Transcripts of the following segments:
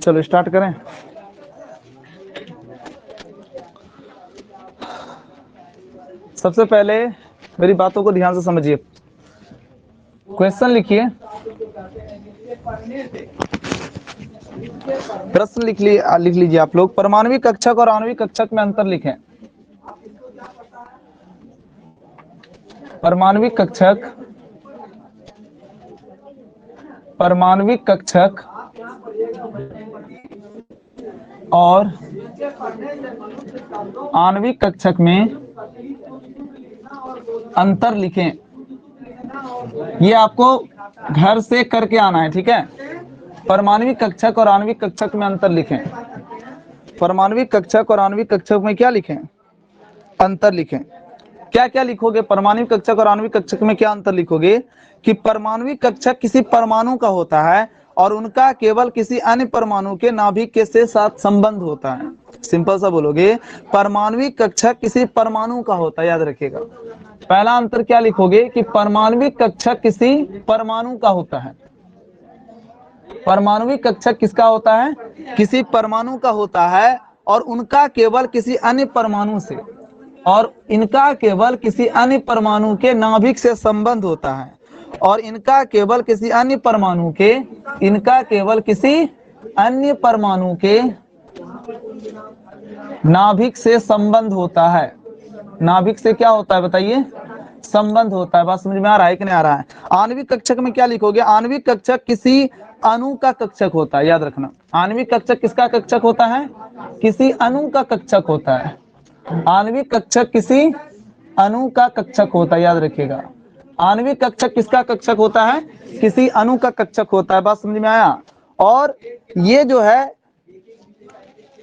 चलो स्टार्ट करें। सबसे पहले मेरी बातों को ध्यान से समझिए। क्वेश्चन लिखिए, प्रश्न लिख लीजिए आप लोग। परमाणविक कक्षक और आणविक कक्षक में अंतर लिखें। परमाणविक कक्षक, परमाणविक कक्षक और आणविक कक्षक में अंतर लिखें। ये आपको घर से करके आना है, ठीक है। परमाणविक कक्षक और आणविक कक्षक में अंतर लिखें। परमाणविक कक्षक और आणविक कक्षक में क्या लिखें? अंतर लिखें। क्या क्या लिखोगे? परमाणविक कक्षक और आणविक कक्षक में क्या अंतर लिखोगे कि परमाणविक कक्षक किसी परमाणु का होता है और उनका केवल किसी अन्य परमाणु के नाभिक के से साथ संबंध होता है। सिंपल सा बोलोगे, परमाणविक कक्षक किसी परमाणु का होता है, याद रखिएगा। पहला अंतर क्या लिखोगे कि परमाणविक कक्षक किसी परमाणु का होता है। परमाणविक कक्षक किसका होता है? किसी परमाणु का होता है और उनका केवल किसी अन्य परमाणु से, और इनका केवल किसी अन्य परमाणु के नाभिक से संबंध होता है, और इनका केवल किसी अन्य परमाणु के, इनका केवल किसी अन्य परमाणु के नाभिक से संबंध होता है। नाभिक से क्या होता है बताइए? संबंध होता है। बात समझ में आ रहा है कि नहीं आ रहा है? आणविक कक्षक में क्या लिखोगे? आणविक कक्षक किसी अणु का कक्षक होता है, याद रखना। आणविक कक्षक किसका कक्षक होता है? किसी अणु का कक्षक होता है। आणविक कक्षक किसी अणु का कक्षक होता है, याद रखिएगा। आणविक कक्षक किसका कक्षक होता है? किसी अणु का कक्षक होता है। बात समझ में आया? और ये जो है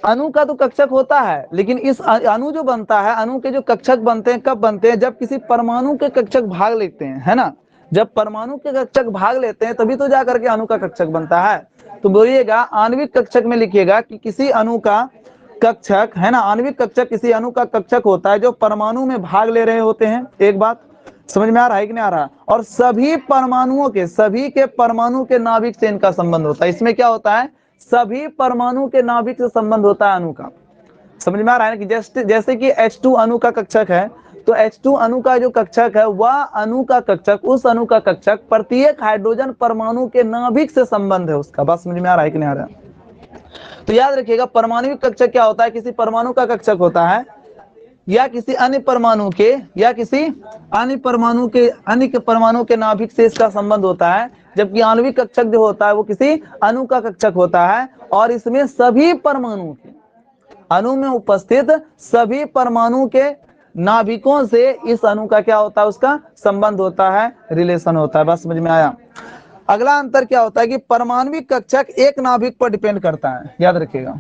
अणु का तो कक्षक होता है, लेकिन इस अणु जो बनता है, अणु के जो कक्षक बनते हैं कब बनते हैं? जब किसी परमाणु के कक्षक भाग लेते हैं, है ना। जब परमाणु के कक्षक भाग लेते हैं तभी तो जाकर के अणु का कक्षक बनता है। तो बोलिएगा आणविक कक्षक में लिखिएगा कि किसी अणु का कक्षक, है ना। आणविक कक्षक किसी अणु का कक्षक होता है जो परमाणु में भाग ले रहे होते हैं। एक बात समझ में आ रहा है कि नहीं आ रहा? और सभी परमाणुओं के, सभी के परमाणु के नाभिक से इनका संबंध होता है। इसमें क्या होता है? सभी परमाणु के नाभिक से संबंध होता है अणु का। समझ में आ रहा है ना? कि जैसे कि H2 अणु का कक्षक है, तो H2 अणु का जो कक्षक है वह अणु का कक्षक, उस अणु का कक्षक प्रत्येक हाइड्रोजन परमाणु के नाभिक से संबंध है उसका। बात समझ में आ रहा है कि नहीं आ रहा? तो याद रखिएगा, परमाणविक कक्षक क्या होता है? किसी परमाणु का कक्षक होता है, या किसी अन्य परमाणु के, या किसी अन्य परमाणु के नाभिक से इसका संबंध होता है। जबकि आणविक कक्षक जो होता है वो किसी अणु का कक्षक होता है, और इसमें सभी परमाणु के, अणु में उपस्थित सभी परमाणु के नाभिकों से इस अणु का क्या होता है? उसका संबंध होता है, रिलेशन होता है। बस समझ में आया? अगला अंतर क्या होता है कि परमाणविक कक्षक एक नाभिक पर डिपेंड करता है। याद रखिएगा,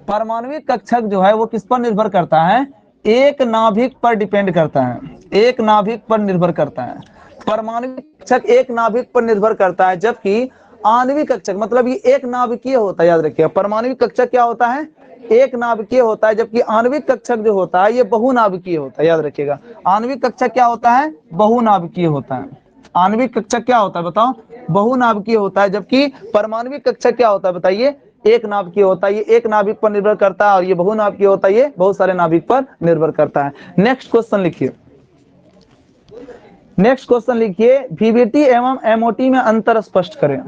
परमाणविक कक्षक जो है वो किस पर निर्भर करता है? एक नाभिक पर डिपेंड करता है, एक नाभिक पर निर्भर करता है। परमाणविक कक्षक एक नाभिक पर निर्भर करता है, जबकि आणविक कक्षक मतलब ये एक नाभिकीय होता है। याद रखिएगा, परमाणविक कक्षक क्या होता है? एक नाभिकीय होता है, जबकि आणविक कक्षक जो होता है ये बहुनाभिकीय होता है। याद रखिएगा, आणविक कक्षक क्या होता है? बहुनाभिकीय होता है। आणविक कक्षक क्या होता है बताओ? बहुनाभिकीय होता है। जबकि परमाणविक कक्षक क्या होता है बताइए? एक नाभिकीय होता है। ये एक नाभिक पर निर्भर करता है, और ये बहुनाभिकीय होता है, ये बहुत सारे नाभिक पर निर्भर करता है। नेक्स्ट क्वेश्चन लिखिए। नेक्स्ट क्वेश्चन लिखिए, VBT एवं MOT में अंतर स्पष्ट करें।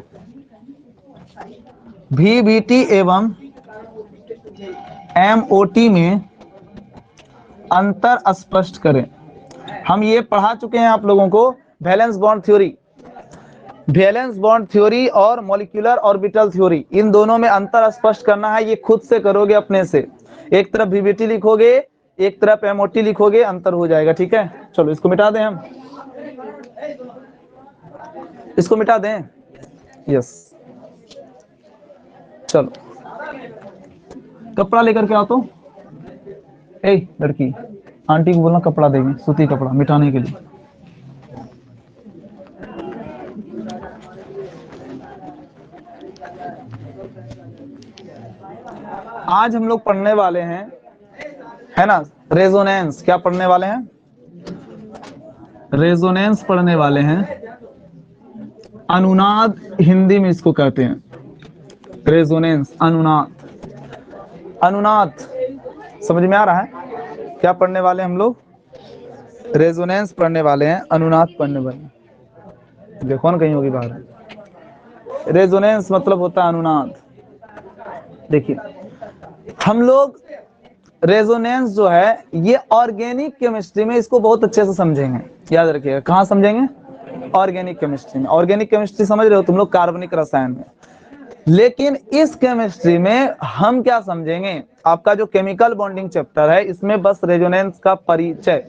VBT एवं MOT में अंतर स्पष्ट करें। हम ये पढ़ा चुके हैं आप लोगों को, valence bond theory, valence bond theory और मॉलिक्यूलर ऑर्बिटल थ्योरी, इन दोनों में अंतर स्पष्ट करना है। ये खुद से करोगे अपने से। एक तरफ VBT लिखोगे, एक तरफ MOT लिखोगे, अंतर हो जाएगा। ठीक है, चलो इसको मिटा दें, हम इसको मिटा दें। यस, चलो कपड़ा लेकर के आओ। तो ए लड़की, आंटी को बोलना कपड़ा देंगे, सूती कपड़ा मिटाने के लिए। आज हम लोग पढ़ने वाले हैं, है ना, रेजोनेंस। क्या पढ़ने वाले हैं? रेजोनेंस पढ़ने वाले हैं। अनुनाद हिंदी में इसको कहते हैं। रेजोनेंस, अनुनाद। अनुनाद समझ में आ रहा है? क्या पढ़ने वाले हम लोग? रेजोनेंस पढ़ने वाले हैं, अनुनाद पढ़ने वाले। देखो ना कहीं होगी बाहर। रेजोनेंस मतलब होता है अनुनाद। देखिए हम लोग रेजोनेंस जो है ये ऑर्गेनिक केमिस्ट्री में इसको बहुत अच्छे से समझेंगे, याद रखिएगा। कहाँ समझेंगे? ऑर्गेनिक केमिस्ट्री में। ऑर्गेनिक केमिस्ट्री समझ रहे हो तुम लोग, कार्बनिक रसायन में। लेकिन इस केमिस्ट्री में हम क्या समझेंगे, आपका जो केमिकल बॉन्डिंग चैप्टर है इसमें बस रेजोनेंस का परिचय,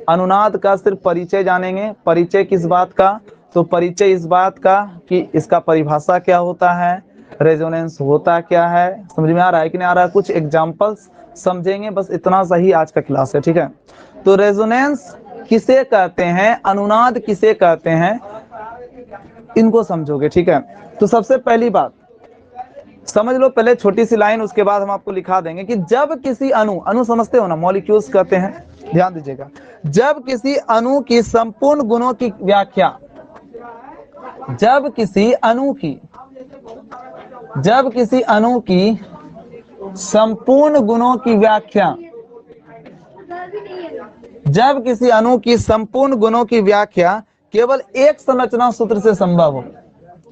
अनुनाद का सिर्फ परिचय जानेंगे। परिचय किस बात का? तो परिचय इस बात का कि इसका परिभाषा क्या होता है, रेजोनेंस होता क्या है। समझ में आ रहा है कि नहीं आ रहा है? कुछ एग्जांपल्स समझेंगे, बस इतना सही आज का क्लास है, ठीक है। तो रेजोनेंस किसे कहते हैं, अनुनाद किसे कहते हैं, इनको समझोगे, ठीक है। तो सबसे पहली बात समझ लो, पहले छोटी सी लाइन, उसके बाद हम आपको लिखा देंगे कि जब किसी अणु, अणु समझते हो ना, मॉलिक्यूल्स कहते हैं, ध्यान दीजिएगा। जब किसी अणु की संपूर्ण गुणों की व्याख्या, जब किसी अणु की, जब किसी अणु की संपूर्ण गुणों की व्याख्या, जब किसी अणु की संपूर्ण गुणों की व्याख्या केवल एक संरचना सूत्र से संभव हो।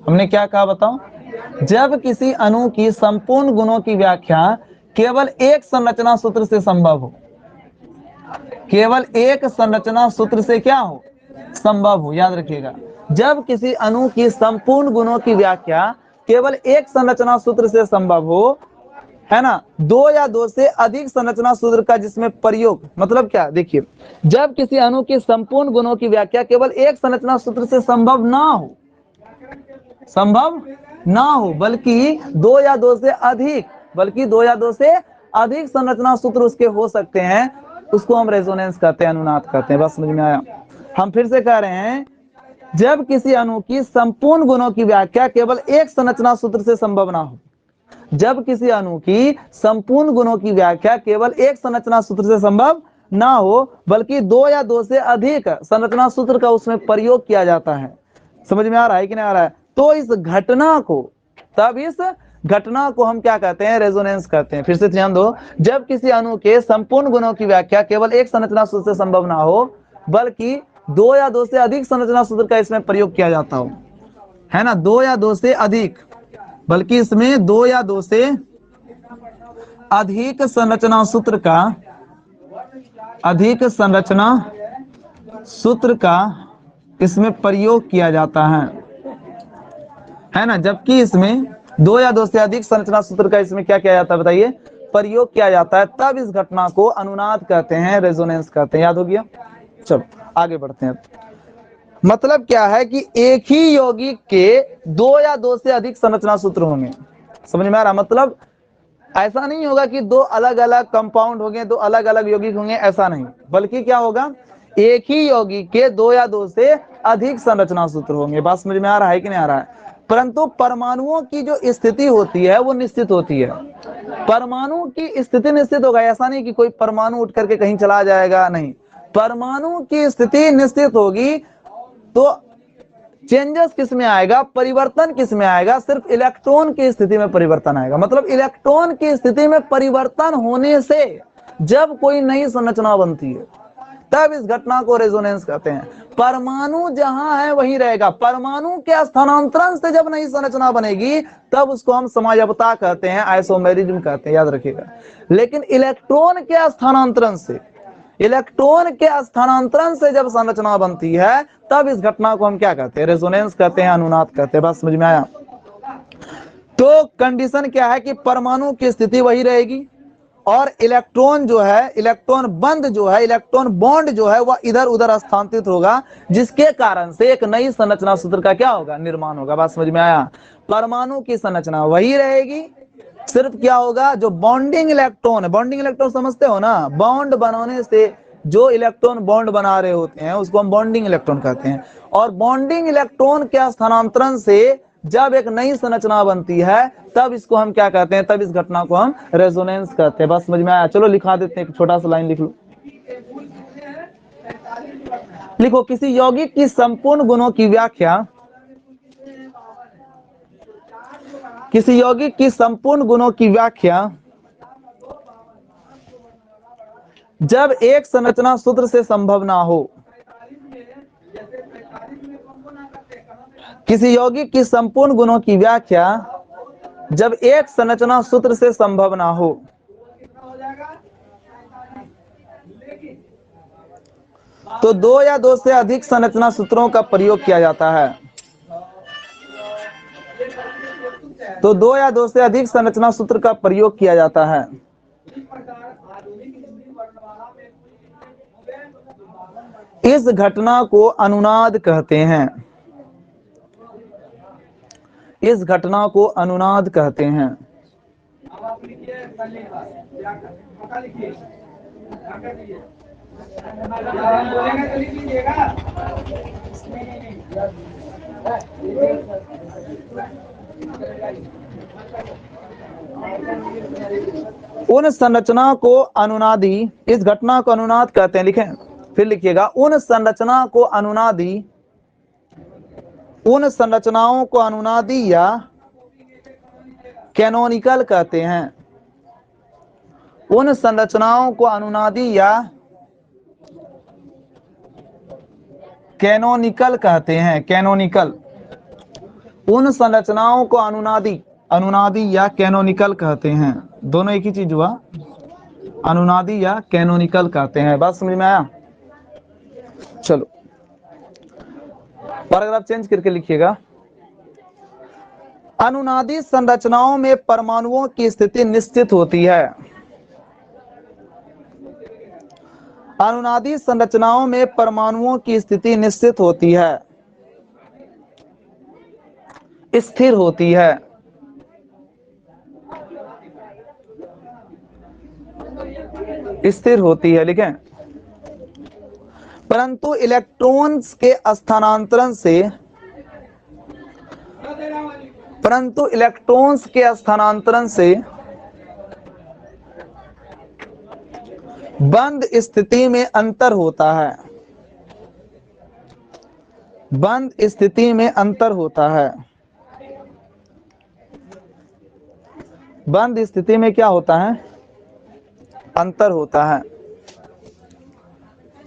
हमने क्या कहा बताओ? जब किसी अणु की संपूर्ण गुणों की व्याख्या केवल एक संरचना सूत्र से संभव हो, केवल एक संरचना सूत्र से क्या हो? संभव हो, याद रखिएगा। जब किसी अणु की संपूर्ण गुणों की व्याख्या केवल एक संरचना सूत्र से संभव हो, है ना, दो या दो से अधिक संरचना सूत्र का जिसमें प्रयोग, मतलब क्या? देखिए, जब किसी अणु की संपूर्ण गुणों की व्याख्या केवल एक संरचना सूत्र से संभव ना हो, संभव ना हो, बल्कि दो या दो से अधिक, बल्कि दो या दो से अधिक संरचना सूत्र उसके हो सकते हैं, उसको हम रेजोनेंस कहते हैं, अनुनाद कहते हैं। बस समझ में आया? हम फिर से कह रहे हैं, जब किसी अणु की संपूर्ण गुणों की व्याख्या केवल एक संरचना सूत्र से संभव ना हो, जब किसी अणु की संपूर्ण गुणों की व्याख्या केवल एक संरचना सूत्र से संभव ना हो, बल्कि दो या दो से अधिक संरचना सूत्र का उसमें प्रयोग किया जाता है। समझ में आ रहा है कि नहीं आ रहा है? तो इस घटना को, तब इस घटना को हम क्या कहते हैं? रेजोनेंस कहते हैं। फिर से ध्यान दो, जब किसी अणु के संपूर्ण गुणों की व्याख्या केवल एक संरचना सूत्र से संभव ना हो, बल्कि दो या दो से अधिक संरचना सूत्र का इसमें प्रयोग किया जाता हो, है ना, दो या दो से अधिक, बल्कि इसमें दो या दो से अधिक संरचना सूत्र का, अधिक संरचना सूत्र का इसमें प्रयोग किया जाता है ना। जबकि इसमें दो या दो से अधिक संरचना सूत्र का इसमें क्या किया जाता है बताइए? प्रयोग किया जाता है। तब इस घटना को अनुनाद कहते हैं, रेजोनेंस कहते हैं। याद हो गया? चलो आगे बढ़ते हैं। मतलब क्या है कि एक ही यौगिक के दो या दो से अधिक संरचना सूत्र होंगे। समझ में आ रहा? मतलब ऐसा नहीं होगा कि दो अलग अलग कंपाउंड होंगे, दो अलग अलग यौगिक होंगे, ऐसा नहीं, बल्कि क्या होगा? एक ही यौगिक के दो या दो से अधिक संरचना सूत्र होंगे। बात समझ में आ रहा है कि नहीं आ रहा है? परंतु परमाणुओं की जो स्थिति होती है वो निश्चित होती है। परमाणु की स्थिति निश्चित होगा, ऐसा नहीं कि कोई परमाणु उठ करके कहीं चला जाएगा, नहीं, परमाणु की स्थिति निश्चित होगी। तो चेंजेस किस में आएगा, परिवर्तन किस में आएगा? सिर्फ इलेक्ट्रॉन की स्थिति में परिवर्तन आएगा। मतलब इलेक्ट्रॉन की स्थिति में परिवर्तन होने से जब कोई नई संरचना बनती है, तब इस घटना को रेजोनेंस कहते हैं। परमाणु जहां है वहीं रहेगा, परमाणु के स्थानांतरण से जब नई संरचना बनेगी तब उसको हम समायवता कहते हैं, आइसोमेरिज्म कहते हैं, याद रखिएगा। लेकिन इलेक्ट्रॉन के स्थानांतरण से, इलेक्ट्रॉन के स्थानांतरण से जब संरचना बनती है तब इस घटना को हम क्या कहते हैं? रेजोनेंस कहते हैं, अनुनाद कहते हैं। बात समझ में आया? तो कंडीशन क्या है कि परमाणु की स्थिति वही रहेगी और इलेक्ट्रॉन जो है, इलेक्ट्रॉन बंद जो है, इलेक्ट्रॉन बॉन्ड जो है वह इधर उधर स्थानांतरित होगा, जिसके कारण से एक नई संरचना सूत्र का क्या होगा? निर्माण होगा। बात समझ में आया? परमाणु की संरचना वही रहेगी, सिर्फ क्या होगा? जो बॉन्डिंग इलेक्ट्रॉन है, बॉन्डिंग इलेक्ट्रॉन समझते हो ना, बॉन्ड बनाने से जो इलेक्ट्रॉन बॉन्ड बना रहे होते हैं उसको हम बॉन्डिंग इलेक्ट्रॉन कहते हैं। और बॉन्डिंग इलेक्ट्रॉन के स्थानांतरण से जब एक नई संरचना बनती है तब इसको हम क्या कहते हैं? तब इस घटना को हम रेजोनेंस कहते हैं। बस समझ में आया? चलो लिखा देते हैं, एक छोटा सा लाइन लिख लो। लिखो, किसी यौगिक की संपूर्ण गुणों की व्याख्या, किसी यौगिक की संपूर्ण गुणों की व्याख्या जब एक संरचना सूत्र से संभव ना हो। किसी यौगिक की संपूर्ण गुणों की व्याख्या जब एक संरचना सूत्र से संभव ना हो। तो दो या दो से अधिक संरचना सूत्रों का प्रयोग किया जाता है। तो दो या दो से अधिक संरचना सूत्र का प्रयोग किया जाता है। इस घटना को अनुनाद कहते हैं। इस घटना को अनुनाद कहते हैं। उन संरचना को अनुनादी, इस घटना को अनुनाद कहते हैं। लिखें, फिर लिखिएगा, उन संरचना को अनुनादी, उन संरचनाओं को अनुनादी या कैनोनिकल कहते हैं। उन संरचनाओं को अनुनादी या कैनोनिकल कहते हैं। कैनोनिकल। उन संरचनाओं को अनुनादी, अनुनादी या कैनोनिकल कहते हैं। दोनों एक ही चीज हुआ, अनुनादी या कैनोनिकल कहते हैं। बात समझ में आया? चलो पैराग्राफ चेंज करके लिखिएगा। अनुनादी संरचनाओं में परमाणुओं की स्थिति निश्चित होती है। अनुनादी संरचनाओं में परमाणुओं की स्थिति निश्चित होती है, स्थिर होती है। स्थिर होती है, लिखें। परंतु इलेक्ट्रॉन्स के स्थानांतरण से, परंतु इलेक्ट्रॉन्स के स्थानांतरण से बंद स्थिति में अंतर होता है। बंद स्थिति में अंतर होता है। बंद स्थिति में क्या होता है? अंतर होता है।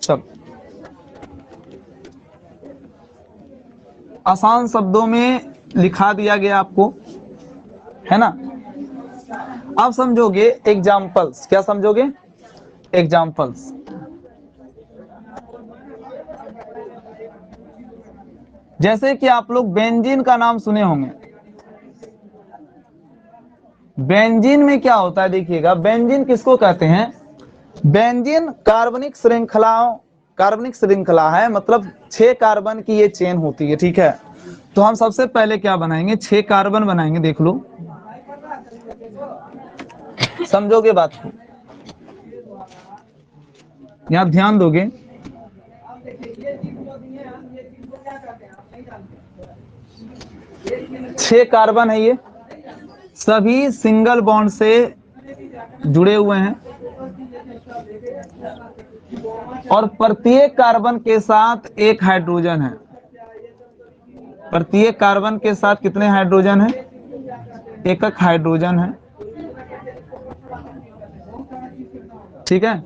चल, आसान शब्दों में लिखा दिया गया आपको, है ना। आप समझोगे एग्जाम्पल्स। क्या समझोगे? एग्जाम्पल्स। जैसे कि आप लोग बेंजीन का नाम सुने होंगे। बेंजीन में क्या होता है देखिएगा, बेंजीन किसको कहते हैं? बेंजीन कार्बनिक श्रृंखलाओं, कार्बनिक श्रृंखला है, मतलब 6 कार्बन की ये चेन होती है, ठीक है। तो हम सबसे पहले क्या बनाएंगे? 6 कार्बन बनाएंगे। देख लो, समझोगे बात को, यहां ध्यान दोगे। छह कार्बन है, ये सभी सिंगल बॉन्ड से जुड़े हुए हैं और प्रत्येक कार्बन के साथ एक हाइड्रोजन है। प्रत्येक कार्बन के साथ कितने हाइड्रोजन है? एक एक हाइड्रोजन है, ठीक है।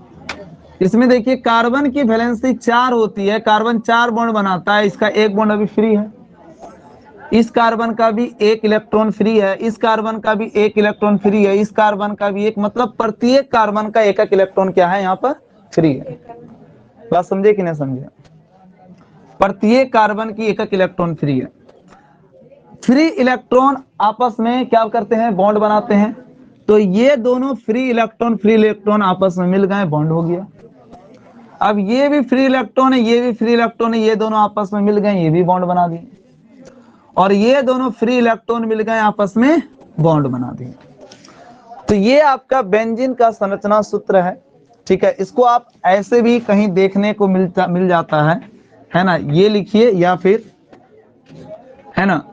इसमें देखिए कार्बन की वैलेंसी 4 होती है। कार्बन 4 बॉन्ड बनाता है, इसका एक बॉन्ड अभी फ्री है। इस कार्बन का भी एक इलेक्ट्रॉन फ्री है, इस कार्बन का भी एक इलेक्ट्रॉन फ्री है, इस कार्बन का भी एक, मतलब प्रत्येक कार्बन का एक एक इलेक्ट्रॉन क्या है यहाँ पर? फ्री है। बात समझे कि नहीं समझे? प्रत्येक कार्बन की एक एक इलेक्ट्रॉन फ्री है। फ्री इलेक्ट्रॉन आपस में क्या करते हैं? बॉन्ड बनाते हैं। तो ये दोनों फ्री इलेक्ट्रॉन आपस में मिल गए, बॉन्ड हो गया। अब ये भी फ्री इलेक्ट्रॉन है, ये भी फ्री इलेक्ट्रॉन है, ये दोनों आपस में मिल गए, ये भी बॉन्ड बना दिए। और ये दोनों फ्री इलेक्ट्रॉन मिल गए, आपस में बॉन्ड बना दिए। तो ये आपका बेंजीन का संरचना सूत्र है, ठीक है। इसको आप ऐसे भी कहीं देखने को मिल जाता है ना। ये लिखिए, या फिर, है ना,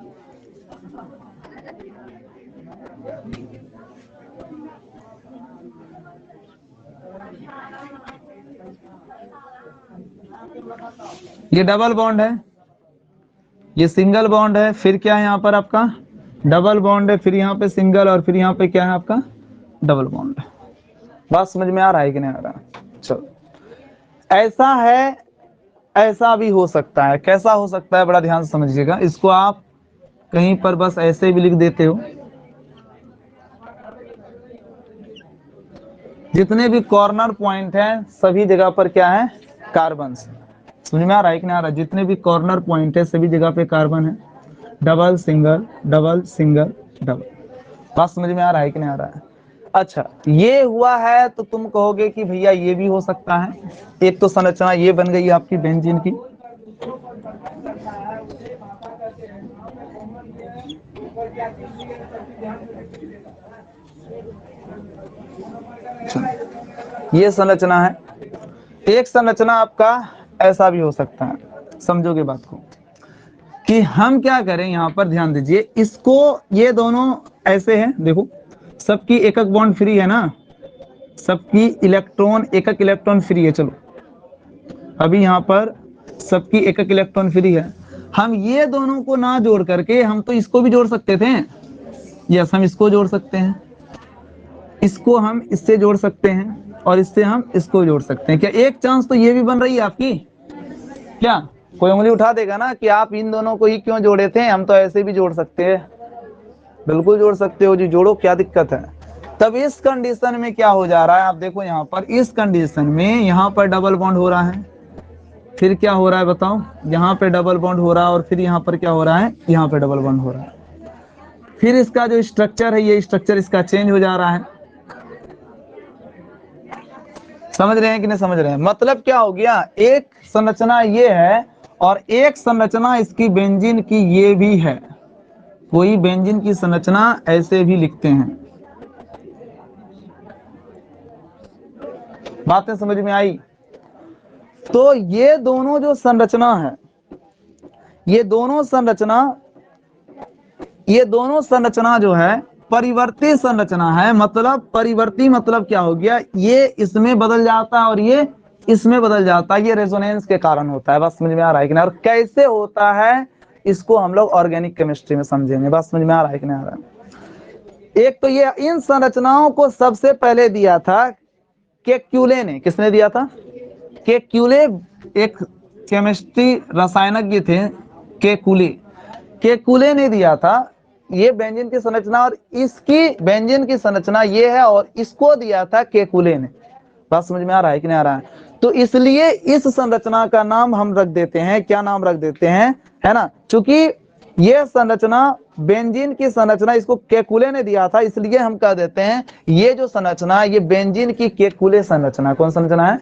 ये डबल बॉन्ड है, ये सिंगल बॉन्ड है, फिर क्या है यहाँ पर आपका डबल बॉन्ड है, फिर यहाँ पे सिंगल, और फिर यहाँ पे क्या है आपका डबल बॉन्ड। बात समझ में आ रहा है कि नहीं आ रहा है? चलो, ऐसा है, ऐसा भी हो सकता है। कैसा हो सकता है, बड़ा ध्यान से समझिएगा। इसको आप कहीं पर बस ऐसे भी लिख देते हो, जितने भी कॉर्नर पॉइंट हैं सभी जगह पर क्या है, कार्बन। समझ में आ रहा है कि नहीं आ रहा है? जितने भी कॉर्नर पॉइंट है सभी जगह पे कार्बन है। Double single double single double. बात समझ में आ रहा है कि नहीं आ रहा है? अच्छा, ये हुआ है तो तुम कहोगे कि भैया ये भी हो सकता है। एक तो संरचना ये बन गई आपकी बेंजीन की, ये संरचना है। एक संरचना आपका ऐसा भी हो सकता है। समझोगे बात को कि हम क्या करें, यहां पर ध्यान दीजिए। इसको, ये दोनों ऐसे हैं, देखो सबकी एकक बॉन्ड फ्री है ना, सबकी इलेक्ट्रॉन एकक इलेक्ट्रॉन फ्री है। चलो अभी यहाँ पर सबकी एकक इलेक्ट्रॉन फ्री है। हम ये दोनों को ना जोड़ करके हम तो इसको भी जोड़ सकते थे। यस, हम इसको जोड़ सकते हैं, इसको हम इससे जोड़ सकते हैं, और इससे हम इसको जोड़ सकते हैं। क्या एक चांस तो ये भी बन रही है आपकी? क्या कोई उंगली उठा देगा ना कि आप इन दोनों को ही क्यों जोड़े थे, हम तो ऐसे भी जोड़ सकते हैं। बिल्कुल जोड़ सकते हो जी, जोड़ो, क्या दिक्कत है। तब इस कंडीशन में क्या हो जा रहा है, आप देखो यहाँ पर, इस कंडीशन में यहाँ पर डबल बॉन्ड हो रहा है, फिर क्या हो रहा है बताओ, यहाँ पे डबल बॉन्ड हो रहा है, और फिर यहाँ पर क्या हो रहा है, यहाँ पे डबल बॉन्ड हो रहा है। फिर इसका जो स्ट्रक्चर है, ये स्ट्रक्चर इसका चेंज हो जा रहा है। समझ रहे हैं कि नहीं समझ रहे हैं? मतलब क्या हो गया, एक संरचना ये है और एक संरचना इसकी बेंजीन की ये भी है। कोई बेंजीन की संरचना ऐसे भी लिखते हैं। बातें समझ में आई? तो ये दोनों जो संरचना है, ये दोनों संरचना जो है परिवर्ती संरचना है। मतलब परिवर्ती मतलब क्या हो गया, ये इसमें बदल जाता है और ये इसमें बदल जाता है। ये रेजोनेंस के कारण होता है। बस समझ में आ रहा है कि नहीं? और कैसे होता है इसको हम लोग ऑर्गेनिक केमिस्ट्री में समझेंगे। बस समझ में आ रहा है कि नहीं आ रहा है? एक तो ये, इन संरचनाओं को सबसे पहले दिया था केक्यूले ने। किसने दिया था? केक्यूले, एक केमिस्ट्री रसायनज्ञ थे, केकुले ने दिया था ये बेंजीन की संरचना, और इसकी बेंजीन की संरचना ये है, और इसको दिया था केकुले ने। बात समझ में आ रहा है कि नहीं आ रहा है? तो इसलिए इस संरचना का नाम हम रख देते हैं, क्या नाम रख देते हैं, है ना? चूंकि ये संरचना बेंजीन की संरचना इसको केकुले ने दिया था, इसलिए हम कह देते हैं ये जो संरचना, ये बेंजीन की केकुले संरचना। कौन संरचना है?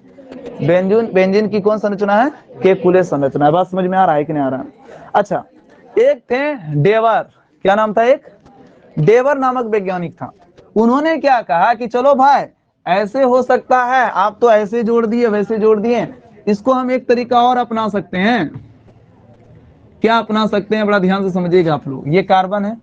बेंजीन की कौन संरचना है? केकुले संरचना। बात समझ में आ रहा है कि नहीं आ रहा है? अच्छा, एक थे डेवर। क्या नाम था? एक डेवर नामक वैज्ञानिक था। उन्होंने क्या कहा कि चलो भाई, ऐसे हो सकता है, आप तो ऐसे जोड़ दिए वैसे जोड़ दिए, इसको हम एक तरीका और अपना सकते हैं। क्या अपना सकते हैं? बड़ा ध्यान से समझिएगा आप लोग। ये कार्बन है,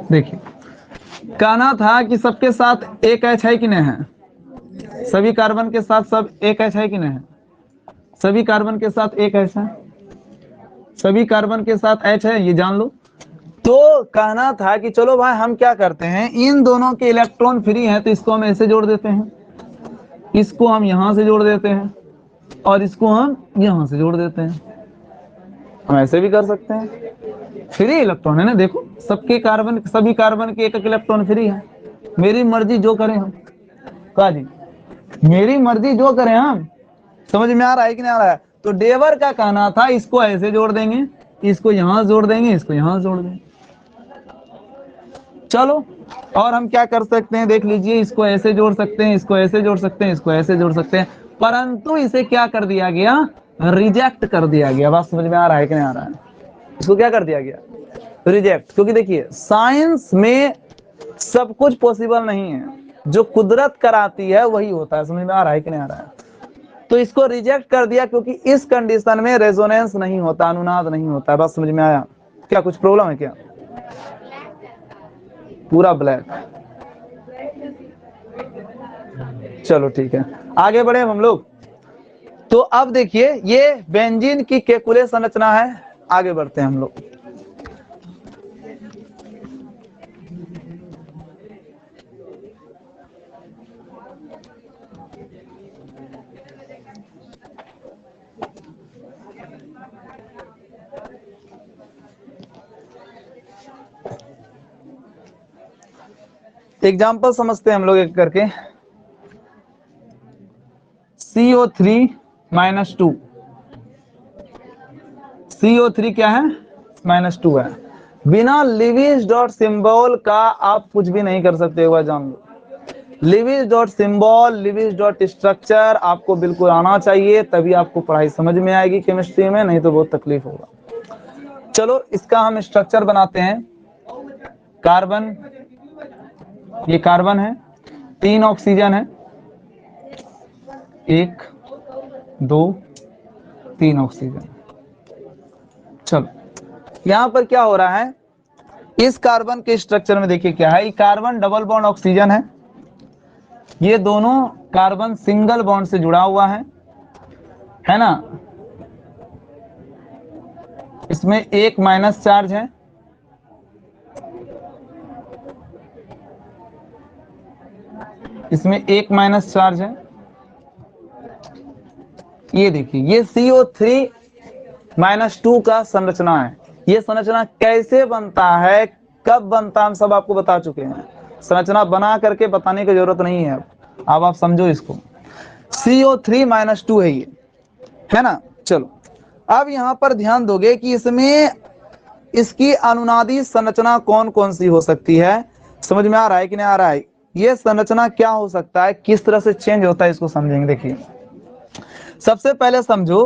देखिए कहना था कि सबके साथ एक एच है कि नहीं है? सभी कार्बन के साथ सब एक एच है कि नहीं है? सभी कार्बन के साथ एक एच है, सभी कार्बन के साथ एच है, ये जान लो। तो कहना था कि चलो भाई, हम क्या करते हैं, इन दोनों के इलेक्ट्रॉन फ्री हैं तो इसको हम ऐसे जोड़ देते हैं, इसको हम यहां से जोड़ देते हैं, और इसको हम यहां से जोड़ देते हैं। हम ऐसे भी कर सकते हैं। फ्री इलेक्ट्रॉन है ना, देखो सबके कार्बन, सभी कार्बन के एक एक इलेक्ट्रॉन फ्री है। मेरी मर्जी जो करें हम। कहा जी, मेरी मर्जी जो करें हम। समझ में आ रहा है कि नहीं आ रहा है? तो डेवर का कहना था इसको ऐसे जोड़ देंगे, इसको यहां जोड़ देंगे, इसको यहां जोड़ देंगे। चलो, और हम क्या कर सकते हैं देख लीजिए, इसको ऐसे जोड़ सकते हैं, इसको ऐसे जोड़ सकते हैं, इसको ऐसे जोड़ सकते हैं, परंतु इसे क्या कर दिया गया, रिजेक्ट कर दिया गया। बात समझ में आ रहा है कि नहीं आ रहा है? इसको क्या कर दिया गया, रिजेक्ट। क्योंकि देखिए साइंस में सब कुछ पॉसिबल नहीं है, जो कुदरत कराती है वही होता है। समझ में आ रहा है कि नहीं आ रहा है? तो इसको रिजेक्ट कर दिया क्योंकि इस कंडीशन में रेजोनेंस नहीं होता, अनुनाद नहीं होता। बात समझ में आया? क्या कुछ प्रॉब्लम है क्या? पूरा ब्लैक। चलो ठीक है, आगे बढ़े हम लोग। तो अब देखिए ये बेंजीन की केकुले संरचना है। आगे बढ़ते हैं हम लोग। एग्जाम्पल समझते हैं हम लोग एक करके। CO3-2। CO3 क्या है? -2 है। बिना लिविस डॉट सिंबल का आप कुछ भी नहीं कर सकते, एक बार जान लो। Lewis dot symbol, Lewis dot structure आपको बिल्कुल आना चाहिए, तभी आपको पढ़ाई समझ में आएगी केमिस्ट्री में, नहीं तो बहुत तकलीफ होगा। चलो इसका हम स्ट्रक्चर बनाते हैं। कार्बन, ये कार्बन है, 3 ऑक्सीजन है, 1 2 3 ऑक्सीजन। चलो यहां पर क्या हो रहा है, इस कार्बन के स्ट्रक्चर में देखिए क्या है। कार्बन डबल बॉन्ड ऑक्सीजन है, ये दोनों कार्बन सिंगल बॉन्ड से जुड़ा हुआ है ना। इसमें एक माइनस चार्ज है, इसमें एक माइनस चार्ज है। ये देखिए ये CO3-2 का संरचना है। ये संरचना कैसे बनता है, कब बनता है, हम सब आपको बता चुके हैं। संरचना बना करके बताने की जरूरत नहीं है। अब आप समझो इसको। CO3-2 है ये, है ना। चलो अब यहां पर ध्यान दोगे कि इसमें इसकी अनुनादी संरचना कौन कौन सी हो सकती है। समझ में आ रहा है कि नहीं आ रहा है? ये संरचना क्या हो सकता है, किस तरह से चेंज होता है, इसको समझेंगे। देखिए सबसे पहले समझो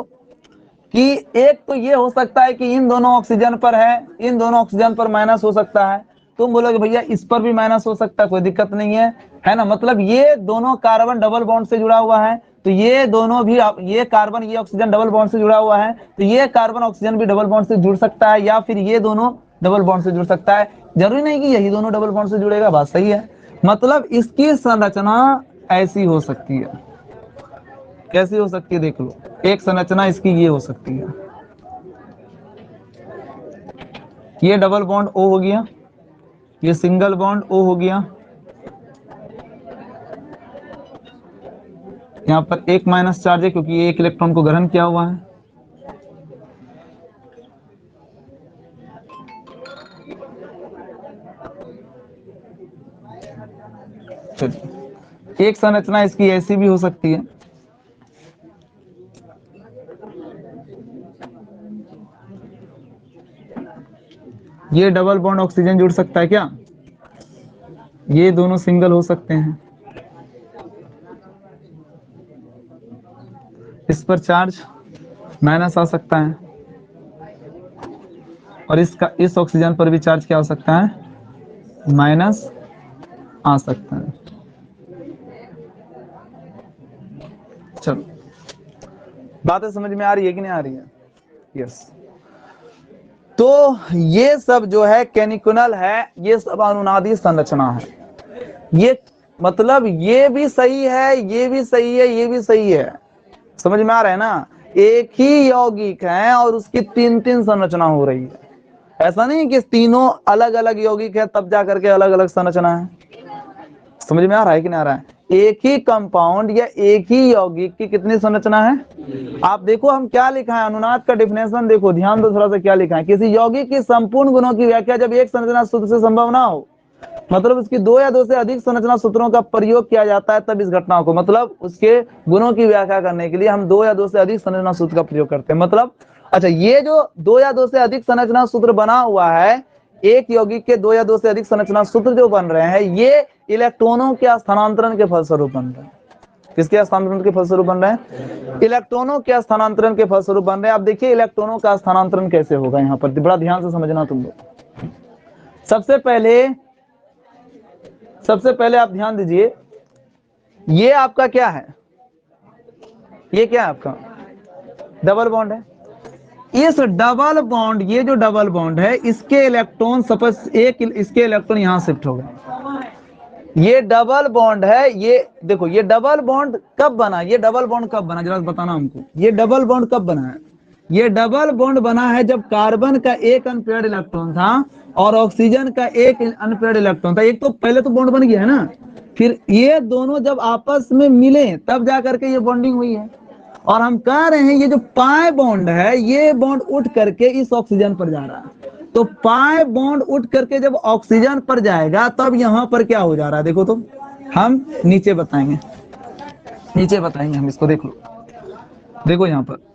कि एक तो ये हो सकता है कि इन दोनों ऑक्सीजन पर है, इन दोनों ऑक्सीजन पर माइनस हो सकता है। तुम बोलोगे भैया इस पर भी माइनस हो सकता है, कोई दिक्कत नहीं है ना। मतलब ये दोनों कार्बन डबल बॉन्ड से जुड़ा हुआ है, तो ये दोनों भी, ये कार्बन ये ऑक्सीजन डबल बॉन्ड से जुड़ा हुआ है, तो ये कार्बन ऑक्सीजन भी डबल बॉन्ड से जुड़ सकता है, या फिर ये दोनों डबल बॉन्ड से जुड़ सकता है। जरूरी नहीं कि यही दोनों डबल बॉन्ड से जुड़ेगा, बात सही है। मतलब इसकी संरचना ऐसी हो सकती है। कैसी हो सकती है देख लो, एक संरचना इसकी ये हो सकती है। ये डबल बॉन्ड O हो गया, ये सिंगल बॉन्ड O हो गया, यहाँ पर एक माइनस चार्ज है क्योंकि ये एक इलेक्ट्रॉन को ग्रहण किया हुआ है। चलिए एक संरचना इसकी ऐसी भी हो सकती है। ये डबल बॉन्ड ऑक्सीजन जुड़ सकता है क्या? ये दोनों सिंगल हो सकते हैं। इस पर चार्ज माइनस आ सकता है, और इसका इस ऑक्सीजन पर भी चार्ज क्या हो सकता है, माइनस आ सकता है। चलो बातें समझ में आ रही है कि नहीं आ रही है? यस। तो ये सब जो है कैनिकुलर है, ये सब अनुनादी संरचना है। ये मतलब ये भी सही है, ये भी सही है, ये भी सही है। समझ में आ रहा है ना? एक ही यौगिक है और उसकी 3-3 संरचना हो रही है। ऐसा नहीं कि तीनों अलग अलग यौगिक है तब जा करके अलग अलग संरचना है। समझ में आ रहा है कि नहीं आ रहा है? एक ही कंपाउंड या एक ही यौगिक की कितनी संरचना है। आप देखो हम क्या लिखा है, अनुनाद का डिफिनेशन देखो, ध्यान दो थोड़ा सा क्या लिखा है। किसी यौगिक की संपूर्ण गुणों की व्याख्या जब एक संरचना सूत्र से संभव ना हो, मतलब उसकी 2 या 2 से अधिक संरचना सूत्रों का प्रयोग किया जाता है, तब इस घटना को, मतलब उसके गुणों की व्याख्या करने के लिए हम 2 या 2 से अधिक संरचना सूत्र का प्रयोग करते हैं। मतलब अच्छा, ये जो 2 या 2 से अधिक संरचना सूत्र बना हुआ है, एक यौगिक के 2 या 2 से अधिक संरचना सूत्र जो बन रहे हैं, ये इलेक्ट्रॉनों के स्थानांतरण के फलस्वरूप बन रहे हैं। किसके स्थानांतरण के फलस्वरूप बन रहे हैं? इलेक्ट्रॉनों के स्थानांतरण के फलस्वरूप बन रहे हैं। अब देखिए इलेक्ट्रॉनों का स्थानांतरण कैसे होगा, यहाँ पर बड़ा ध्यान से समझना तुम लोग। सबसे पहले आप ध्यान दीजिए, ये आपका क्या है, ये क्या है आपका डबल बॉन्ड है। इस डबल बॉन्ड, ये जो डबल बॉन्ड है, इसके इलेक्ट्रॉन सपोज एक इसके इलेक्ट्रॉन यहां शिफ्ट हो गए। ये डबल बॉन्ड है, ये देखो ये डबल बॉन्ड कब बना, ये डबल बॉन्ड कब बना जरा बताना हमको। ये डबल बॉन्ड कब बना है? ये डबल बॉन्ड बना है जब कार्बन का एक अनपेयर्ड इलेक्ट्रॉन था और ऑक्सीजन का एक अनपेयर्ड इलेक्ट्रॉन था। एक तो पहले तो बॉन्ड बन गया है ना, फिर ये दोनों जब आपस में मिले तब जाकर के ये बॉन्डिंग हुई है। और हम कह रहे हैं ये जो पाई बॉन्ड है, ये बॉन्ड उठ करके इस ऑक्सीजन पर जा रहा है। तो पाई बॉन्ड उठ करके जब ऑक्सीजन पर जाएगा तब यहां पर क्या हो जा रहा है देखो, तो हम नीचे बताएंगे, नीचे बताएंगे हम इसको। देखो देखो यहां पर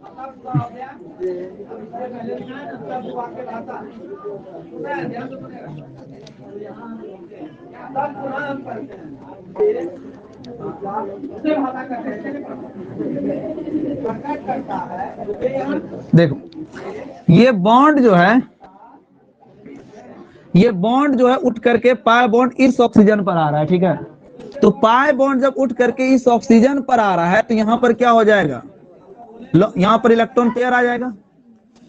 देखो ये बॉन्ड जो है, ये बॉन्ड जो है उठ करके पाई बॉन्ड इस ऑक्सीजन पर आ रहा है, ठीक है। तो पाई बॉन्ड जब उठ करके इस ऑक्सीजन पर आ रहा है तो यहां पर क्या हो जाएगा, यहां पर इलेक्ट्रॉन पेयर आ जाएगा,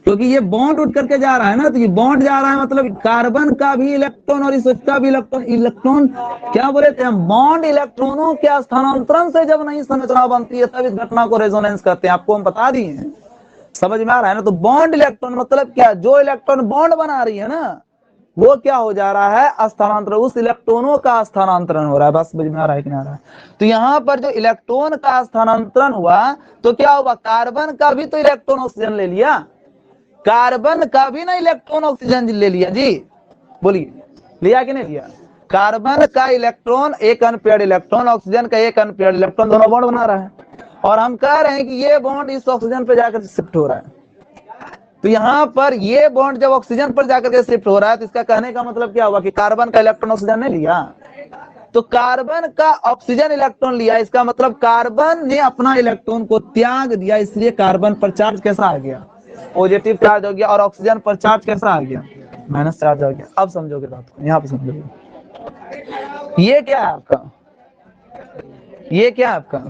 क्योंकि ये बॉन्ड उठ करके जा रहा है ना। तो ये बॉन्ड जा रहा है मतलब कार्बन का भी इलेक्ट्रॉन और इसका भी इलेक्ट्रॉन, इलेक्ट्रॉन क्या बोले थे हम, बॉन्ड इलेक्ट्रॉनों के स्थानांतरण से जब नई संरचना बनती है तब इस घटना को रेजोनेंस कहते हैं। आपको हम बता दिए, समझ में आ रहा है ना। तो बॉन्ड इलेक्ट्रॉन मतलब क्या, जो इलेक्ट्रॉन बॉन्ड बना रही है ना वो क्या हो जा रहा है, स्थानांतरण, उस इलेक्ट्रॉनों का स्थानांतरण हो रहा है। बस समझ में आ रहा है कि नहीं आ रहा है? तो यहाँ पर जो इलेक्ट्रॉन का स्थानांतरण हुआ तो क्या हुआ, कार्बन का भी तो इलेक्ट्रॉन ऑक्सीजन ले लिया, कार्बन का भी ना इलेक्ट्रॉन ऑक्सीजन ले लिया जी, बोलिए लिया कि नहीं लिया। कार्बन का इलेक्ट्रॉन एक अनपेयर्ड इलेक्ट्रॉन, ऑक्सीजन का एक अनपेयर्ड इलेक्ट्रॉन, दोनों बॉन्ड बना रहा है। और हम कह रहे हैं कि ये बॉन्ड इस ऑक्सीजन पे जाकर शिफ्ट हो रहा है। तो यहाँ पर ये बॉन्ड जब ऑक्सीजन पर जाकर के शिफ्ट हो रहा है तो इसका कहने का मतलब क्या हुआ कि कार्बन का इलेक्ट्रॉन ऑक्सीजन ने लिया, तो कार्बन का ऑक्सीजन इलेक्ट्रॉन लिया, इसका मतलब कार्बन ने अपना इलेक्ट्रॉन को त्याग दिया, इसलिए कार्बन पर चार्ज कैसा आ गया, पॉजिटिव चार्ज हो गया, और ऑक्सीजन पर चार्ज कैसा आ गया, माइनस चार्ज आ गया। अब समझोगे बात को, यहाँ पे समझोगे। ये क्या है आपका, ये क्या है आपका,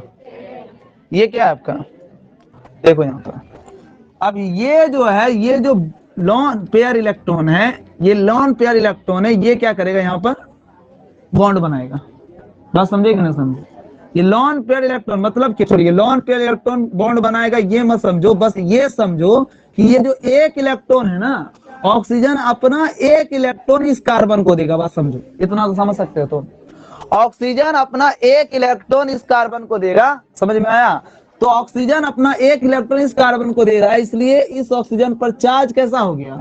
ये क्या है आपका, देखो यहाँ पर। अब ये जो है, ये जो लॉन पेयर इलेक्ट्रॉन है, ये लॉन पेयर इलेक्ट्रॉन है, ये क्या करेगा यहाँ पर बॉन्ड बनाएगा। बात समझे कि नहीं समझे? ये लॉन पेयर इलेक्ट्रॉन मतलब कि छोड़िए, लॉन पेयर इलेक्ट्रॉन बॉन्ड बनाएगा ये मत समझो, बस ये समझो कि ये जो एक इलेक्ट्रॉन है ना, ऑक्सीजन अपना एक इलेक्ट्रॉन इस कार्बन को देगा। बात समझो, इतना तो समझ सकते हो। तो ऑक्सीजन अपना एक इलेक्ट्रॉन इस कार्बन को देगा, समझ में आया? तो ऑक्सीजन अपना एक इलेक्ट्रॉन इस कार्बन को दे रहा है, इसलिए इस ऑक्सीजन पर चार्ज कैसा हो गया,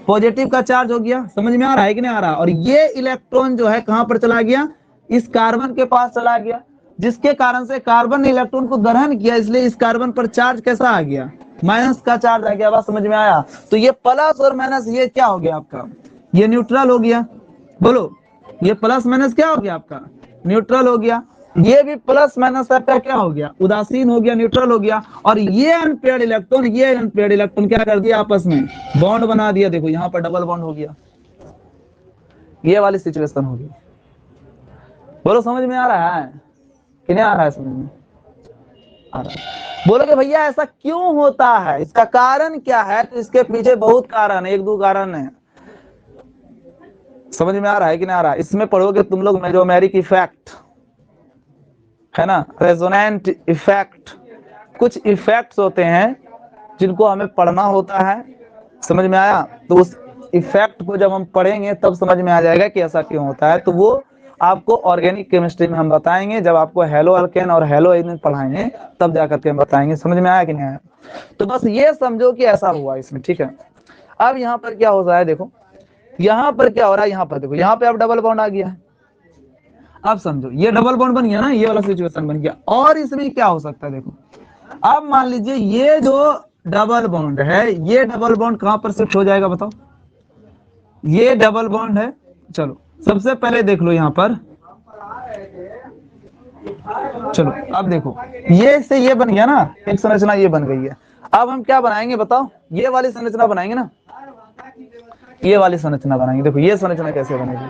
पॉजिटिव का चार्ज हो गया। समझ में आ रहा है कि नहीं आ रहा? और ये इलेक्ट्रॉन जो है कहां पर चला गया, इस कार्बन के पास चला गया, जिसके कारण से कार्बन ने इलेक्ट्रॉन को ग्रहण किया, इसलिए इस कार्बन पर चार्ज कैसा आ गया, माइनस का चार्ज आ गया। बात समझ में आया? तो ये प्लस और माइनस ये क्या हो गया आपका, ये न्यूट्रल हो गया। बोलो, ये प्लस माइनस क्या हो गया आपका, न्यूट्रल हो गया। ये भी प्लस माइनस आपका क्या हो गया, उदासीन हो गया, न्यूट्रल हो गया। और ये अनपेयर्ड इलेक्ट्रॉन, ये अनपेयर्ड इलेक्ट्रॉन क्या कर दिया, आपस में बॉन्ड बना दिया। देखो यहाँ पर डबल बॉन्ड हो गया, ये वाली सिचुएशन हो गई। बोलो समझ में आ रहा है कि नहीं आ रहा है? समझ में आ रहा है? बोलोगे भैया ऐसा क्यों होता है, इसका कारण क्या है? तो इसके पीछे बहुत कारण है, एक दो कारण है। समझ में आ रहा है कि नहीं आ रहा है? इसमें पढ़ोगे तुम लोग मेजोमेरिक इफेक्ट, है ना, रेजोनेंट इफेक्ट, कुछ इफेक्ट्स होते हैं जिनको हमें पढ़ना होता है। समझ में आया? तो उस इफेक्ट को जब हम पढ़ेंगे तब समझ में आ जाएगा कि ऐसा क्यों होता है। तो वो आपको ऑर्गेनिक केमिस्ट्री में हम बताएंगे, जब आपको हेलो अल्केन और हेलो एथेन पढ़ाएंगे तब जाकर के हम बताएंगे। समझ में आया कि नहीं आया? तो बस ये समझो कि ऐसा हुआ इसमें, ठीक है। अब यहाँ पर क्या हो रहा है, देखो यहाँ पर क्या हो रहा है, यहाँ पर देखो, यहाँ पे अब डबल बॉन्ड आ गया है। अब समझो, ये डबल बॉन्ड बन गया ना, ये वाला सिचुएशन बन गया। और इसमें क्या हो सकता है, देखो अब मान लीजिए ये जो डबल बॉन्ड है, ये डबल बॉन्ड कहां पर शिफ्ट हो जाएगा बताओ, ये डबल बॉन्ड है। चलो सबसे पहले देख लो यहाँ पर, चलो अब देखो ये से ये बन गया ना, एक संरचना ये बन गई है। अब हम क्या बनाएंगे बताओ, ये वाली संरचना बनाएंगे ना, ये वाली संरचना बनाएंगे। देखो ये संरचना कैसे बनेगी,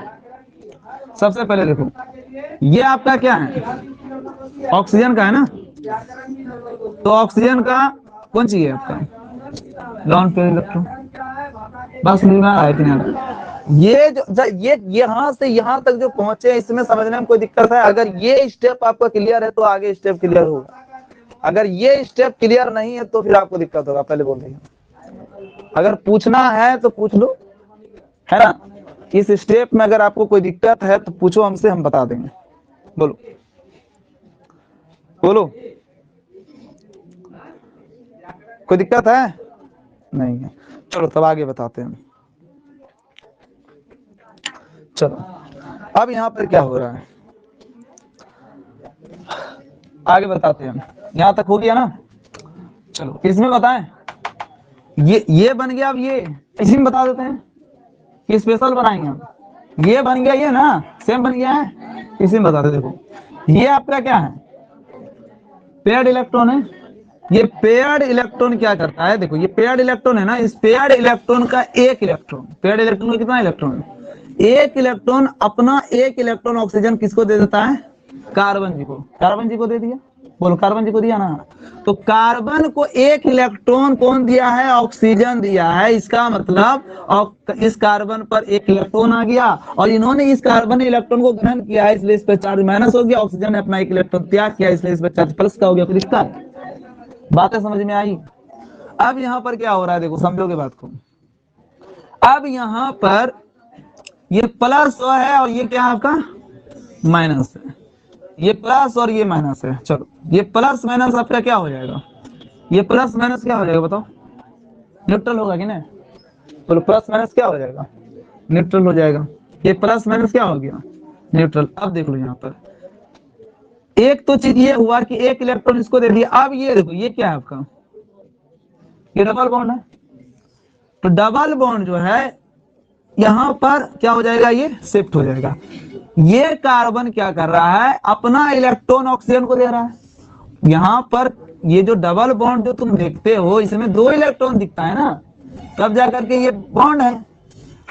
सबसे पहले देखो ये आपका क्या है, ऑक्सीजन का है ना, तो ऑक्सीजन का कौन चाहिए आपका, ग्राउंड पेयर इलेक्ट्रॉन। बस समझ में आ रहा है कि नहीं? ये जो ये यहाँ से यहाँ तक जो पहुंचे इसमें समझने में कोई दिक्कत है? अगर ये स्टेप आपका क्लियर है तो आगे स्टेप क्लियर होगा, अगर ये स्टेप क्लियर नहीं है तो फिर आपको दिक्कत होगा। पहले बोल रही हूँ, अगर पूछना है तो पूछ लो, है ना। इस स्टेप में अगर आपको कोई दिक्कत है तो पूछो हमसे, हम बता देंगे। बोलो बोलो, कोई दिक्कत है? नहीं है। चलो तब आगे बताते हैं। चलो अब यहाँ पर क्या हो रहा है आगे बताते हैं। यहाँ तक हो गया ना? चलो इसमें बताएं, ये बन गया। अब ये इसी में बता देते हैं कि स्पेशल बनाएंगे हम। ये बन गया, ये ना सेम बन गया है, इसी में बताते। देखो ये आपका क्या है, पेयर्ड इलेक्ट्रॉन है। ये पेयर्ड इलेक्ट्रॉन क्या करता है, देखो ये पेयर्ड इलेक्ट्रॉन है ना, इस पेयर्ड इलेक्ट्रॉन का एक इलेक्ट्रॉन, पेयर्ड इलेक्ट्रॉन का कितना इलेक्ट्रॉन, एक इलेक्ट्रॉन, अपना एक इलेक्ट्रॉन ऑक्सीजन किसको दे देता है, कार्बन जी को। कार्बन जी को दे दिया, बोलो कार्बन जी को दिया ना। तो कार्बन को एक इलेक्ट्रॉन कौन दिया है, ऑक्सीजन दिया है। इसका मतलब इस कार्बन पर एक इलेक्ट्रॉन आ गया और इन्होंने इस कार्बन इलेक्ट्रॉन को ग्रहण किया है, इसलिए इस पर चार्ज माइनस हो गया। ऑक्सीजन ने अपना एक इलेक्ट्रॉन त्याग किया, इसलिए इस पर चार्ज प्लस का हो गया। कोई दिक्कत? बातें समझ में आई? अब यहाँ पर क्या हो रहा है, देखो समझोगे बात को। अब यहाँ पर ये प्लस है और ये क्या है आपका माइनस है, ये प्लस और ये माइनस है। चलो ये प्लस माइनस आपका क्या हो जाएगा, ये प्लस माइनस क्या हो जाएगा बताओ, न्यूट्रल होगा कि नहीं? बोलो प्लस माइनस क्या हो जाएगा, न्यूट्रल हो जाएगा। ये प्लस माइनस क्या हो गया, न्यूट्रल। अब देख लो यहाँ पर एक तो चीज ये हुआ कि एक इलेक्ट्रॉन इसको दे दिया। अब ये देखो ये क्या है आपका, ये डबल बॉन्ड है। तो डबल बॉन्ड जो है यहां पर क्या हो जाएगा, ये शिफ्ट हो जाएगा। ये कार्बन क्या कर रहा है, अपना इलेक्ट्रॉन ऑक्सीजन को दे रहा है। यहां पर ये जो डबल बॉन्ड जो तुम देखते हो इसमें दो इलेक्ट्रॉन दिखता है ना, तब जाकर के ये बॉन्ड है।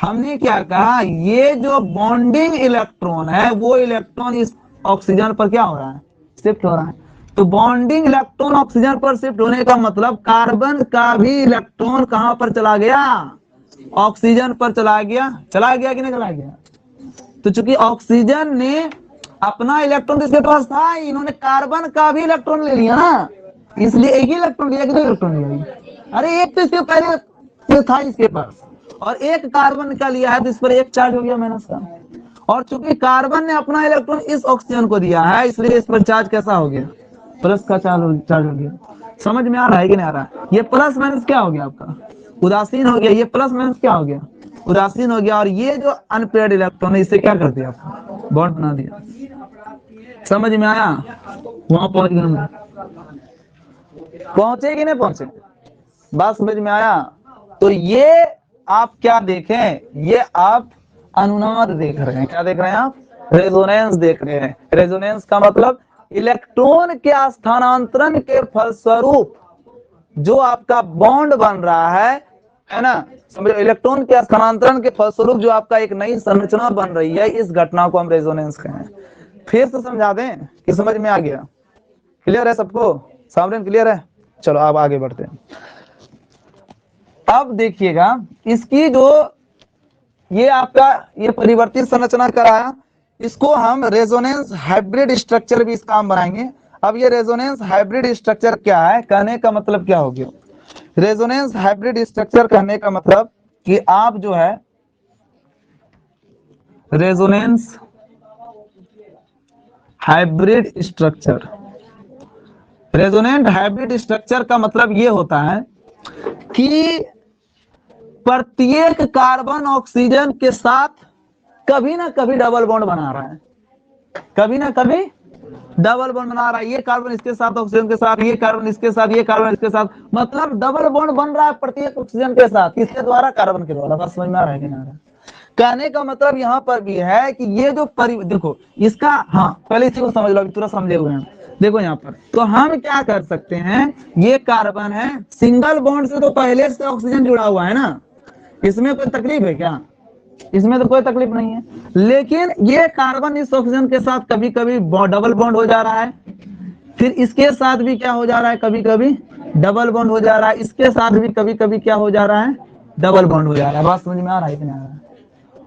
हमने क्या कहा, ये जो बॉन्डिंग इलेक्ट्रॉन है वो इलेक्ट्रॉन इस ऑक्सीजन पर क्या हो रहा है, शिफ्ट हो रहा है। तो बॉन्डिंग इलेक्ट्रॉन ऑक्सीजन पर शिफ्ट होने का मतलब कार्बन का भी इलेक्ट्रॉन कहां पर चला गया, ऑक्सीजन पर चला गया। चला गया कि नहीं चला गया? तो चूंकि ऑक्सीजन ने अपना इलेक्ट्रॉन इसके पास था, इन्होंने कार्बन का भी इलेक्ट्रॉन ले लिया ना, इसलिए एक ही इलेक्ट्रॉन लिया कि दो इलेक्ट्रॉन लिया? अरे एक तो इसके पहले था इसके पास और एक कार्बन का लिया है, तो इस पर एक चार्ज हो गया माइनस का। और चूंकि कार्बन ने अपना इलेक्ट्रॉन इस ऑक्सीजन को दिया है, इसलिए इस पर चार्ज कैसा हो गया, प्लस का चार्ज हो गया। समझ में आ रहा है कि नहीं आ रहा है? ये प्लस माइनस क्या हो गया आपका, उदासीन हो गया। ये प्लस माइनस क्या हो गया, उदासीन हो गया। और ये जो अनपेयर्ड इलेक्ट्रॉन है इससे क्या कर दिया, बॉन्ड बना दिया। समझ में आया? वहां पहुंच गए, पहुंचे कि नहीं पहुंचे, बात समझ में आया? तो ये आप क्या देखें, ये आप अनुनाद देख रहे हैं। क्या देख रहे हैं आप, रेजोनेंस देख रहे हैं। रेजोनेंस का मतलब इलेक्ट्रॉन के स्थानांतरण के फलस्वरूप जो आपका बॉन्ड बन रहा है ना, समझो। इलेक्ट्रॉन के स्थानांतरण के फलस्वरूप जो आपका एक नई संरचना बन रही है, इस घटना को हम रेजोनेंस कहें। फिर से समझा दें कि समझ में आ गया? क्लियर है सबको, सामने क्लियर है? चलो अब आगे बढ़ते हैं। अब देखिएगा इसकी जो ये आपका ये परिवर्तित संरचना कराया, इसको हम रेजोनेंस हाइब्रिड स्ट्रक्चर भी इसका हम बनाएंगे। अब ये रेजोनेंस हाइब्रिड स्ट्रक्चर क्या है, कहने का मतलब क्या हो गया, रेजोनेंस हाइब्रिड स्ट्रक्चर कहने का मतलब कि आप जो है resonance hybrid structure, resonant hybrid structure का मतलब ये होता है कि प्रत्येक कार्बन ऑक्सीजन के साथ कभी ना कभी डबल बॉन्ड बना रहा है, कभी ना कभी डबल बॉन्ड बना रहा है। ये कार्बन इसके साथ ऑक्सीजन के साथ, ये कार्बन इसके साथ, ये कार्बन इसके साथ, मतलब डबल बॉन्ड बन रहा है प्रत्येक ऑक्सीजन के साथ। किसके द्वारा, कार्बन के द्वारा। बस समझ में आ रहा है कि नहीं आ रहा है? कहने का मतलब यहाँ पर भी है कि ये जो देखो इसका, हाँ पहले इसी को समझ लो, तुरंत समझे हुए हैं। देखो यहाँ पर तो हम क्या कर सकते हैं, ये कार्बन है, सिंगल बॉन्ड से तो पहले से ऑक्सीजन जुड़ा हुआ है ना, इसमें कोई तकलीफ है क्या, इसमें तो कोई तकलीफ नहीं है। लेकिन ये कार्बन इस ऑक्सीजन के साथ कभी कभी डबल बॉन्ड हो जा रहा है, फिर इसके साथ भी क्या हो जा रहा है, कभी कभी डबल बॉन्ड हो जा रहा है, इसके साथ भी कभी कभी क्या हो जा रहा है, डबल बॉन्ड हो जा रहा है। बात समझ में आ रहा है कि नहीं आ रहा है?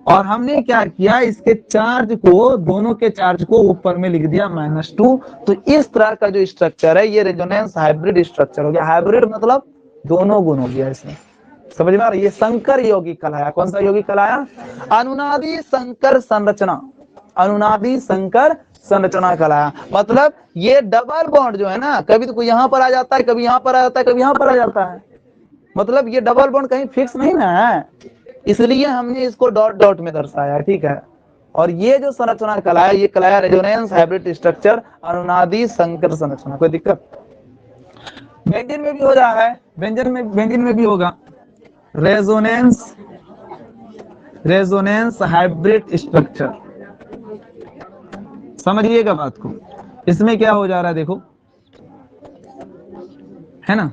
और हमने क्या किया, इसके चार्ज को, दोनों के चार्ज को ऊपर में लिख दिया -2। तो इस तरह का जो स्ट्रक्चर है ये रेजोनेंस हाइब्रिड स्ट्रक्चर हो गया। हाइब्रिड मतलब दोनों गुण हो गया इसमें। समझ में आ रहा है? ये संकर यौगिक कहलाया। कौन सा यौगिक कहलाया? अनुनादी संकर संरचना। अनुनादी संकर संरचना कहलाया। मतलब ये डबल बॉन्ड जो है ना, कभी तो कोई यहाँ पर आ जाता है, कभी यहाँ पर आ जाता है, कभी यहाँ पर आ जाता है। मतलब ये डबल बॉन्ड कहीं फिक्स नहीं ना है, इसलिए हमने इसको डॉट डॉट में दर्शाया। ठीक है। और ये जो संरचना कहलाया, ये कहलाया रेजोनेंस हाइब्रिड स्ट्रक्चर, अनुनादी संकर संरचना। कोई दिक्कत? बेंजीन में भी हो रहा है, बेंजीन में भी होगा रेजोनेंस हाइब्रिड स्ट्रक्चर। समझिएगा बात को। इसमें क्या हो जा रहा है देखो, है ना,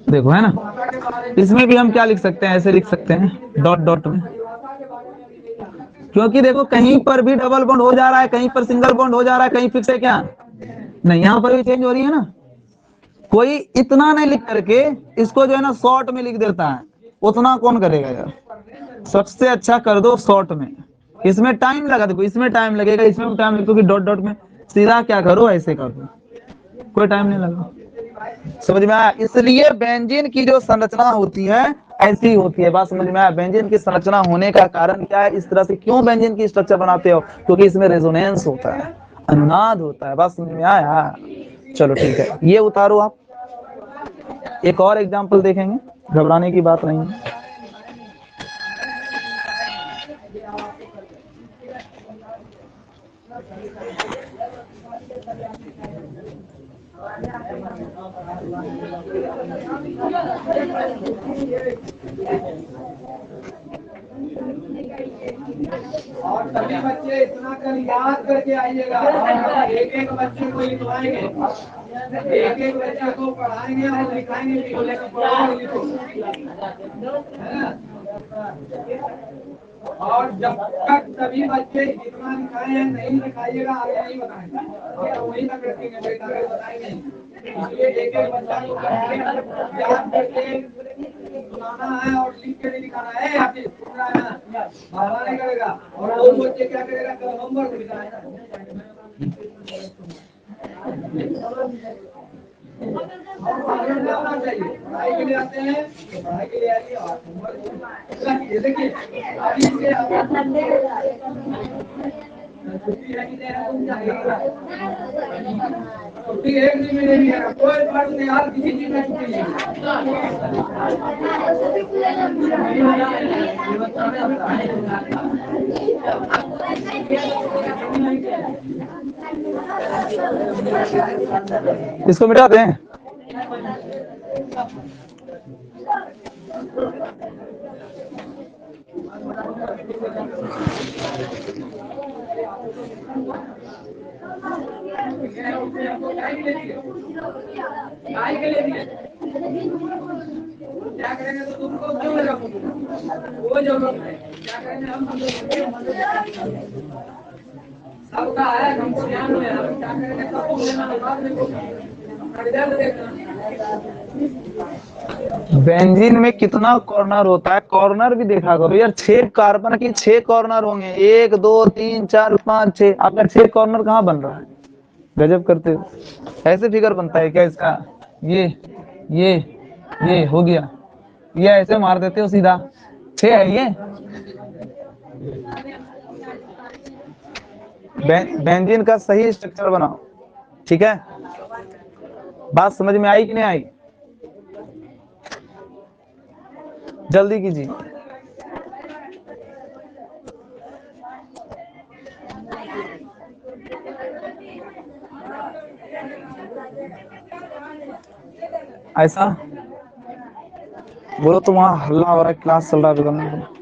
देखो है ना। इसमें भी हम क्या लिख सकते हैं, ऐसे लिख सकते हैं डॉट डॉट में। क्योंकि देखो कहीं पर भी डबल बॉन्ड हो जा रहा है, कहीं पर सिंगल बॉन्ड हो जा रहा है, कहीं फिक्स है क्या नहीं, यहाँ पर भी चेंज हो रही है ना। कोई इतना नहीं लिख करके इसको जो है ना शॉर्ट में लिख देता है, उतना कौन करेगा यार। सबसे अच्छा कर दो शॉर्ट में। इसमें टाइम लगा, देखो इसमें टाइम लगेगा, इसमें टाइम लगेगा, क्योंकि डॉट डॉट में सीधा क्या करो, ऐसे कर दो, कोई टाइम नहीं लगा। समझ में आया? इसलिए बेंजीन की जो संरचना होती है ऐसी होती है। बात समझ में आया? बेंजीन की संरचना होने का कारण क्या है, इस तरह से क्यों बेंजीन की स्ट्रक्चर बनाते हो, क्योंकि इसमें रेजोनेंस होता है, अनुनाद होता है। बात समझ में आया? चलो ठीक है, ये उतारो आप। एक और एग्जाम्पल देखेंगे, घबराने की बात नहीं है। और सभी बच्चे इतना कर याद करके आइएगा, एक एक बच्चे को लिखवाएंगे, एक एक बच्चे को पढ़ाएंगे और लिखाएंगे भी, लिखो। और जब तक सभी बच्चे इतना लिखाए हैं नहीं लिखाइएगा, आगे नहीं बताएंगे, वही तक रखेंगे, बताएंगे। इसलिए एक एक बच्चा को याद करके सुनाना है और लिख के नहीं लिखाना है। आपसे सुन रहा है ना, बाबा नहीं करेगा। और वो बच्चे क्या करेगा, कल होमवर्क लिखाएगा। पढ़ाई के लिए आते हैं तो पढ़ाई के लिए आइए, और होमवर्क देखिए अभी से छुट्टी है कि छुट्टी एक दिन में नहीं है, कोई फर्क नहीं, हर किसी चीज में छुट्टी नहीं है। इसको मिटा दें। क्या करेंगे तो तुमको क्यों वो जरूरत है, क्या करेंगे हम सबका है, हमको ध्यान में हम क्या करेंगे, सबको लेना बाद में। बेंजीन में कितना कॉर्नर होता है, कॉर्नर भी देखा करो यार। 6 कार्बन की 6 कॉर्नर होंगे, 1 2 3 4 5 6। आपका 6 कॉर्नर कहाँ बन रहा है, गजब करते हो। ऐसे फिगर बनता है क्या इसका, ये हो गया, ये ऐसे मार देते हो सीधा, 6 है ये। बेंजीन का सही स्ट्रक्चर बनाओ, ठीक है। बात समझ में आई कि नहीं आई, जल्दी कीजिए। ऐसा बोलो तो वहां हल्ला हो रहा है, क्लास चल रहा है।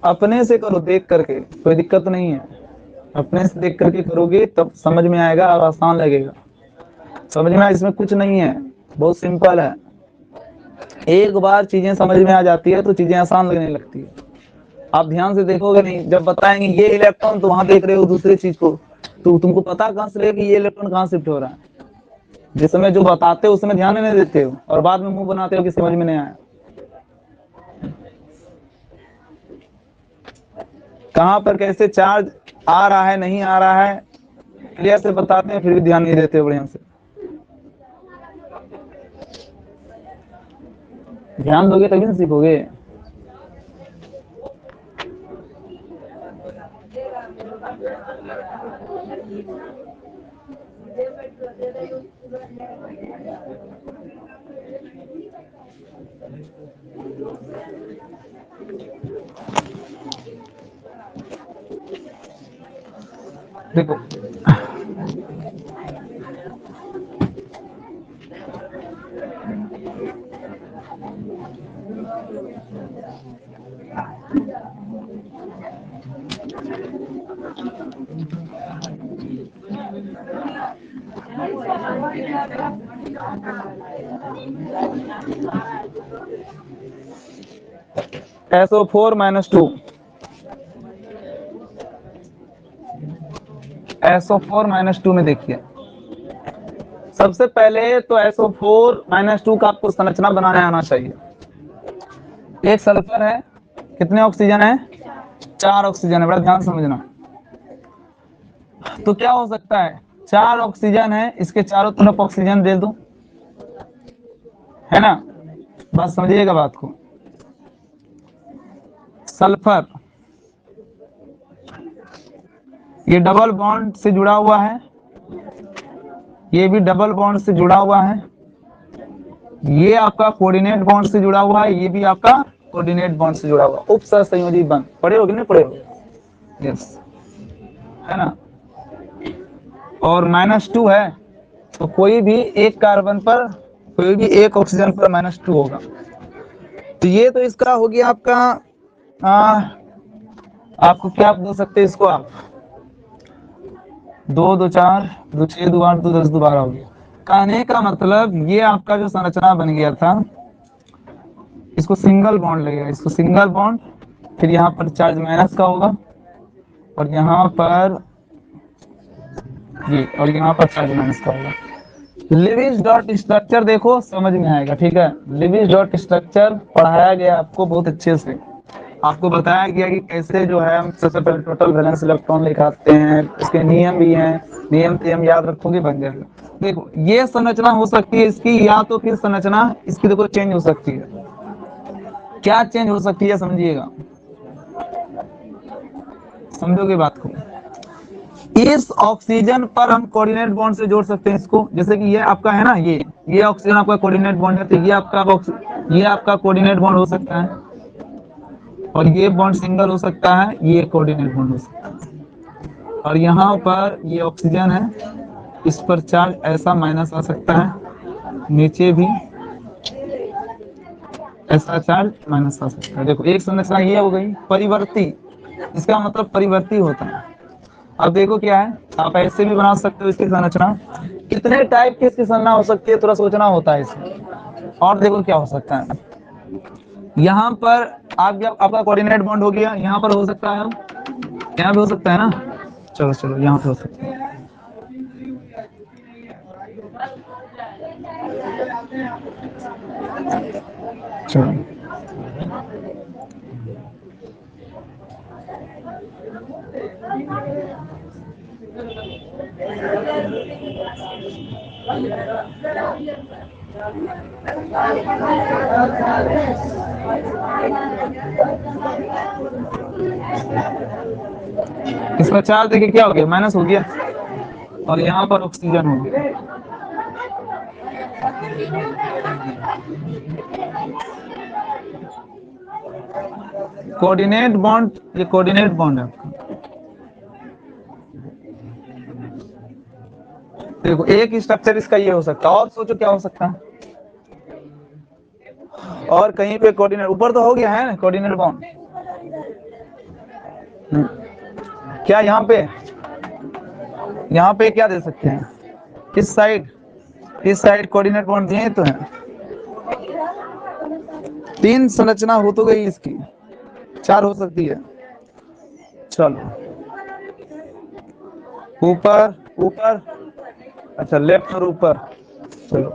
अपने से करो, देख करके, कोई दिक्कत नहीं है। अपने से देख करके करोगे तब समझ में आएगा और आसान लगेगा। समझ में, इसमें कुछ नहीं है, बहुत सिंपल है। एक बार चीजें समझ में आ जाती है तो चीजें आसान लगने लगती है। आप ध्यान से देखोगे नहीं, जब बताएंगे ये इलेक्ट्रॉन तो वहां देख रहे हो दूसरी चीज को, तो तुमको पता कहां से लगेगा कि ये इलेक्ट्रॉन कहां शिफ्ट हो रहा है। जिस समय जो बताते हो उस समय ध्यान नहीं देते हो और बाद में मुंह बनाते हो कि समझ में नहीं आया। कहां पर कैसे चार्ज आ रहा है नहीं आ रहा है क्लियर से बताते हैं, फिर भी ध्यान नहीं देते हो बढ़िया से। ध्यान दोगे तभी ना सीखोगे। देखो SO4 -2, SO4 -2 में देखिए, सबसे पहले तो SO4 -2 का आपको संरचना बनाने आना चाहिए। एक सल्फर है, कितने ऑक्सीजन है? 4 ऑक्सीजन है, बड़ा ध्यान समझना। तो क्या हो सकता है, 4 ऑक्सीजन है, इसके चारों तरफ ऑक्सीजन दे दो, है ना। बस समझिएगा बात को। सल्फर ये डबल बॉन्ड से जुड़ा हुआ है, ये भी डबल बॉन्ड से जुड़ा हुआ है, ये आपका कोऑर्डिनेट बॉन्ड से जुड़ा हुआ है, ये भी आपका कोऑर्डिनेट बॉन्ड से जुड़ा हुआ। उपसहसंयोजी बंध पढ़े हो कि नहीं पढ़े हो? यस, है ना। और -2 है, तो कोई भी एक कार्बन पर, कोई भी एक ऑक्सीजन पर -2 होगा। तो ये तो इसका हो गया आपका आपको क्या बोल सकते हैं इसको आप, 2 2 4 2 6 2 8 2 10 2 12 हो गया। कहने का मतलब ये आपका जो संरचना बन गया था, इसको सिंगल बॉन्ड लगेगा, इसको सिंगल बॉन्ड, फिर यहाँ पर चार्ज माइनस का होगा और यहाँ पर ये, और यहाँ पर चार्ज माइनस का होगा। लिविस डॉट स्ट्रक्चर देखो समझ में आएगा, ठीक है। लिविस डॉट स्ट्रक्चर पढ़ाया गया आपको बहुत अच्छे से, आपको बताया गया कि कैसे जो है हम सबसे पहले टोटल वैलेंस इलेक्ट्रॉन लिखाते हैं, इसके नियम भी हैं, नियम नियम याद रखोगे बन जाएगा। देखो ये संरचना हो सकती है इसकी, या तो फिर संरचना इसकी देखो चेंज हो सकती है। क्या चेंज हो सकती है समझिएगा, समझोगे बात को। इस ऑक्सीजन पर हम कोऑर्डिनेट बॉन्ड से जोड़ सकते हैं इसको, जैसे कि ये आपका है ना, ये ऑक्सीजन आपका कोऑर्डिनेट बॉन्ड है, तो ये आपका कोऑर्डिनेट बॉन्ड हो सकता है, और ये बॉन्ड सिंगल हो सकता है, ये कोऑर्डिनेट बॉन्ड हो सकता है। और यहाँ पर ये ऑक्सीजन है, इस पर चार्ज ऐसा माइनस आ सकता है, नीचे भी ऐसा चार्ज माइनस आ सकता है। देखो एक संरचना ये हो गई परिवर्ती, इसका मतलब परिवर्ती होता है। अब देखो क्या है, आप ऐसे भी बना सकते हो इसकी संरचना। कितने टाइप की इसकी संरचना हो सकती है, थोड़ा सोचना होता है इसमें। और देखो क्या हो सकता है, यहाँ पर आपका कोऑर्डिनेट बॉन्ड हो गया, यहाँ पर हो सकता है, यहाँ भी हो सकता है ना। चलो चलो यहाँ पे हो सकता है। चलो इसका चार्ज देखिए क्या हो गया, माइनस हो गया, और यहाँ पर ऑक्सीजन हो गया। कोऑर्डिनेट बॉन्ड, ये कोऑर्डिनेट बॉन्ड है आपका। देखो एक स्ट्रक्चर इसका ये हो सकता है, और सोचो क्या हो सकता है, और कहीं पे कोऑर्डिनेट ऊपर तो हो गया है ना कोऑर्डिनेट बॉन्ड। क्या यहाँ पे क्या दे सकते हैं, इस साइड कोऑर्डिनेट बॉन्ड दिए तो है। 3 संरचना हो तो गई इसकी, 4 हो सकती है। चलो ऊपर, अच्छा लेफ्ट और ऊपर। चलो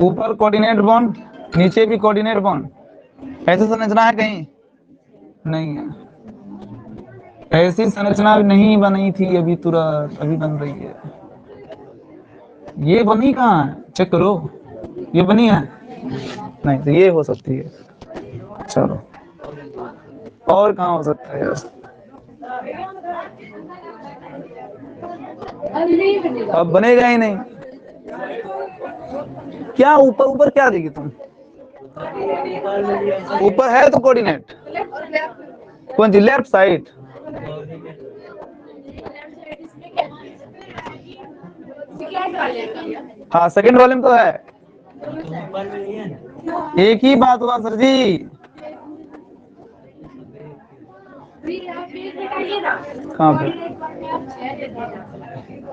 ऊपर कोऑर्डिनेट बॉन्ड, नीचे भी कोऑर्डिनेट बॉन्ड, ऐसी संरचना है कहीं? नहीं है, ऐसी संरचना नहीं बनी थी अभी, तुरंत अभी बन रही है। ये बनी कहाँ है, चेक करो, ये बनी है नहीं, तो ये हो सकती है। चलो और कहाँ हो सकता है यार, अब बनेगा ही नहीं। क्या ऊपर क्या देगी तुम, ऊपर है तो कोऑर्डिनेट कौन सी, लेफ्ट साइड। हाँ सेकंड वाले में तो है, एक ही बात हुआ सर जी।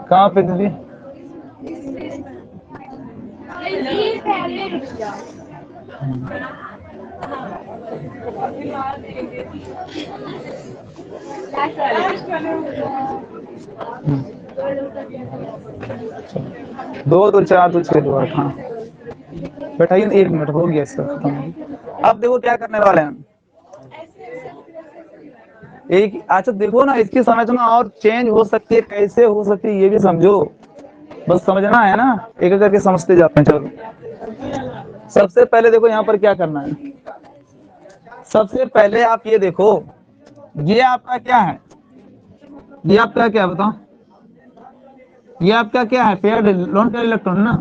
कहाँ पे दीदी, दो तो 4 तो 6 दो 8। हाँ बैठाइए 1 मिनट, हो गया इसका खत्म। अब देखो क्या करने वाले हैं, एक अच्छा देखो ना, इसकी संरचना और चेंज हो सकती है, कैसे हो सकती है ये भी समझो, बस समझना है ना, एक एक करके समझते जाते हैं। चलो सबसे पहले देखो यहाँ पर क्या करना है, सबसे पहले आप ये देखो, ये आपका क्या है, ये आपका क्या बताओ, ये आपका क्या है, पेयर्ड लोन पेयर इलेक्ट्रॉन ना,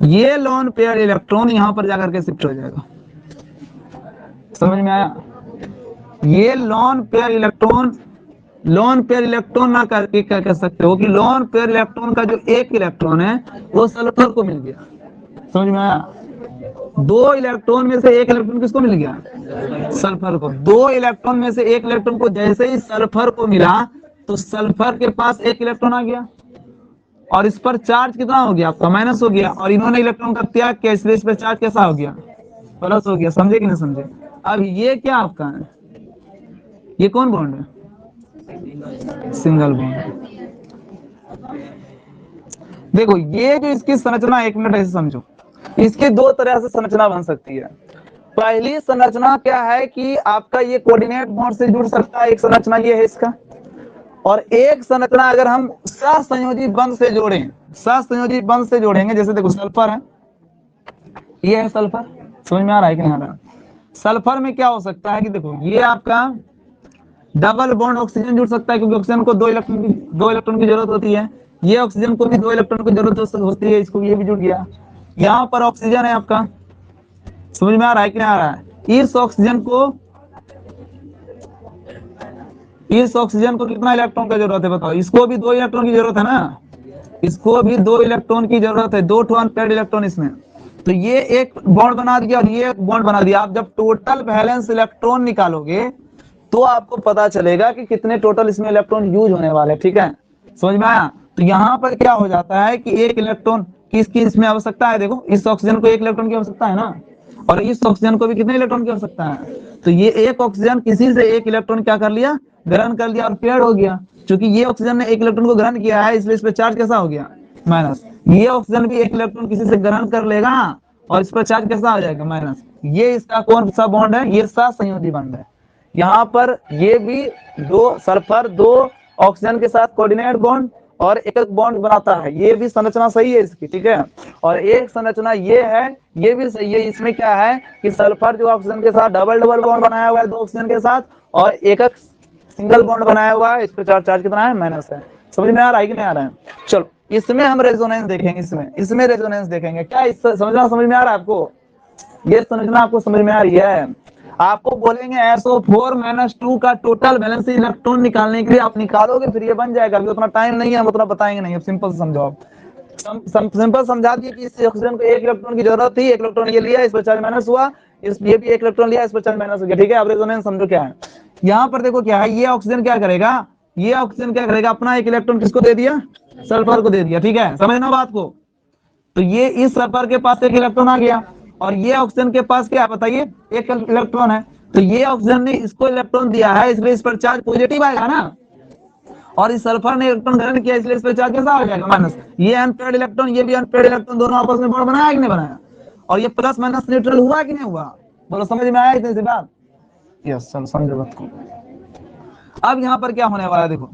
ये लोन पेयर इलेक्ट्रॉन यहाँ पर जाकर के शिफ्ट हो जाएगा, समझ में आया? ये लोन पेयर इलेक्ट्रॉन ना करके क्या कह सकते हो कि लोन पेयर इलेक्ट्रॉन का जो एक इलेक्ट्रॉन है वो सल्फर को मिल गया, समझ में आया? 2 इलेक्ट्रॉन में से 1 इलेक्ट्रॉन किसको मिल गया, सल्फर को। 2 इलेक्ट्रॉन में से 1 इलेक्ट्रॉन को जैसे ही सल्फर को मिला तो सल्फर के पास 1 इलेक्ट्रॉन आ गया, और इस पर चार्ज कितना हो गया आपका, माइनस हो गया, और इन्होंने इलेक्ट्रॉन का त्याग किया, इसलिए इस पर चार्ज कैसा हो गया, प्लस हो गया। समझे कि नहीं समझे? अब ये क्या आपका है, ये कौन बॉन्ड है, सिंगल बॉन्ड। देखो ये जो इसकी संरचना, 1 मिनट ऐसे समझो, इसकी 2 तरह से संरचना बन सकती है। पहली संरचना क्या है कि आपका ये कोऑर्डिनेट बॉन्ड से जुड़ सकता है, एक संरचना ये है इसका, और एक संरचना अगर हम सहसंयोजी बंध से जोड़ें, सहसंयोजी बंध से जोड़ेंगे, जैसे देखो सल्फर है, ये है सल्फर, समझ में आ रहा है कि नहीं आ रहा? सल्फर में क्या हो सकता है कि देखो ये आपका डबल बॉन्ड ऑक्सीजन जुड़ सकता है, क्योंकि ऑक्सीजन को 2 इलेक्ट्रॉन की जरूरत होती है, ये ऑक्सीजन को भी 2 इलेक्ट्रॉन की जरूरत होती है, इसको ये भी जुड़ गया। यहाँ पर ऑक्सीजन है आपका, समझ में आ रहा है कि नहीं आ रहा है? इस ऑक्सीजन को कितना इलेक्ट्रॉन की जरूरत है बताओ, इसको भी 2 इलेक्ट्रॉन की जरूरत है ना, इसको भी 2 इलेक्ट्रॉन की जरूरत है, 2 अनपेयर्ड इलेक्ट्रॉन इसमें, तो ये एक बॉन्ड बना दिया और ये एक बॉन्ड बना दिया। आप जब टोटल वैलेंस इलेक्ट्रॉन निकालोगे तो आपको पता चलेगा कि कितने टोटल इसमें इलेक्ट्रॉन यूज होने वाले, ठीक है, समझ में आया? तो यहाँ पर क्या हो जाता है कि 1 इलेक्ट्रॉन किसकी इसमें आवश्यकता है, देखो इस ऑक्सीजन को 1 इलेक्ट्रॉन की आवश्यकता है ना, और इस ऑक्सीजन को भी कितने इलेक्ट्रॉन की आवश्यकता है, तो ये एक ऑक्सीजन किसी से 1 इलेक्ट्रॉन क्या कर लिया, ग्रहण कर लिया और पेयर्ड हो गया। क्योंकि ये ऑक्सीजन ने 1 इलेक्ट्रॉन को ग्रहण किया है, इसलिए इस पर चार्ज कैसा हो गया, माइनस। ये ऑक्सीजन भी 1 इलेक्ट्रॉन किसी से ग्रहण कर लेगा और इस पर चार्ज कैसा हो जाएगा, माइनस। ये इसका कौन सा बॉन्ड है, ये सहसंयोजी बॉन्ड है। यहाँ पर ये भी 2 सल्फर 2 ऑक्सीजन के साथ कोऑर्डिनेट बॉन्ड और एक बॉन्ड बनाता है, ये भी संरचना सही है इसकी, ठीक है। और एक संरचना ये है, ये भी सही है, इसमें क्या है कि सल्फर जो ऑक्सीजन के साथ डबल बॉन्ड बनाया हुआ है 2 ऑक्सीजन के साथ, और एक सिंगल बॉन्ड बनाया हुआ है, इस पर चार्ज कितना है, माइनस है। समझ में आ रहा है कि नहीं आ रहा है? चलो इसमें हम रेजोनेंस देखेंगे, इसमें रेजोनेंस देखेंगे। क्या इस समझ में आ रहा है आपको? ये समझना आपको समझ में आ रही है? आपको बोलेंगे SO4 - 2 का टोटल वैलेंसी इलेक्ट्रॉन निकालने के लिए आप निकालोगे, फिर ये बन जाएगा। अभी उतना टाइम नहीं है, हम उतना बताएंगे नहीं। अब सिंपल समझो आप, सिंपल समझा दिए कि इस ऑक्सीजन को 1 इलेक्ट्रॉन की जरूरत थी, 1 इलेक्ट्रॉन ये लिया, इस पर चार्ज माइनस हुआ, ये भी 1 इलेक्ट्रॉन लिया, इस पर चार्ज माइनस हो गया। ठीक है, अब रेजोनेंस समझो क्या है। यहाँ पर देखो क्या है, ये ऑक्सीजन क्या करेगा, ये ऑक्सीजन क्या करेगा, अपना 1 इलेक्ट्रॉन किसको दे दिया, सल्फर को दे दिया। ठीक है, समझना बात को। तो ये इस सल्फर के पास 1 इलेक्ट्रॉन आ गया, और ये ऑक्सीजन के पास क्या बताइए, 1 इलेक्ट्रॉन है। तो ये ऑक्सीजन ने इसको इलेक्ट्रॉन दिया है, इसलिए इस पर चार्ज पॉजिटिव आएगा ना, और इस सल्फर ने इलेक्ट्रॉन ग्रहण किया, इसलिए इस पर चार्ज कैसा हो जाएगा, माइनस। ये अनपेयर्ड इलेक्ट्रॉन, ये भी अनपेयर्ड इलेक्ट्रॉन, दोनों आपस में बॉन्ड बनाया कि नहीं बनाया, और ये प्लस माइनस न्यूट्रल हुआ कि नहीं हुआ? बोलो, समझ में आया इतनी सी बात? यस, समझो बात को। अब यहाँ पर क्या होने वाला है, देखो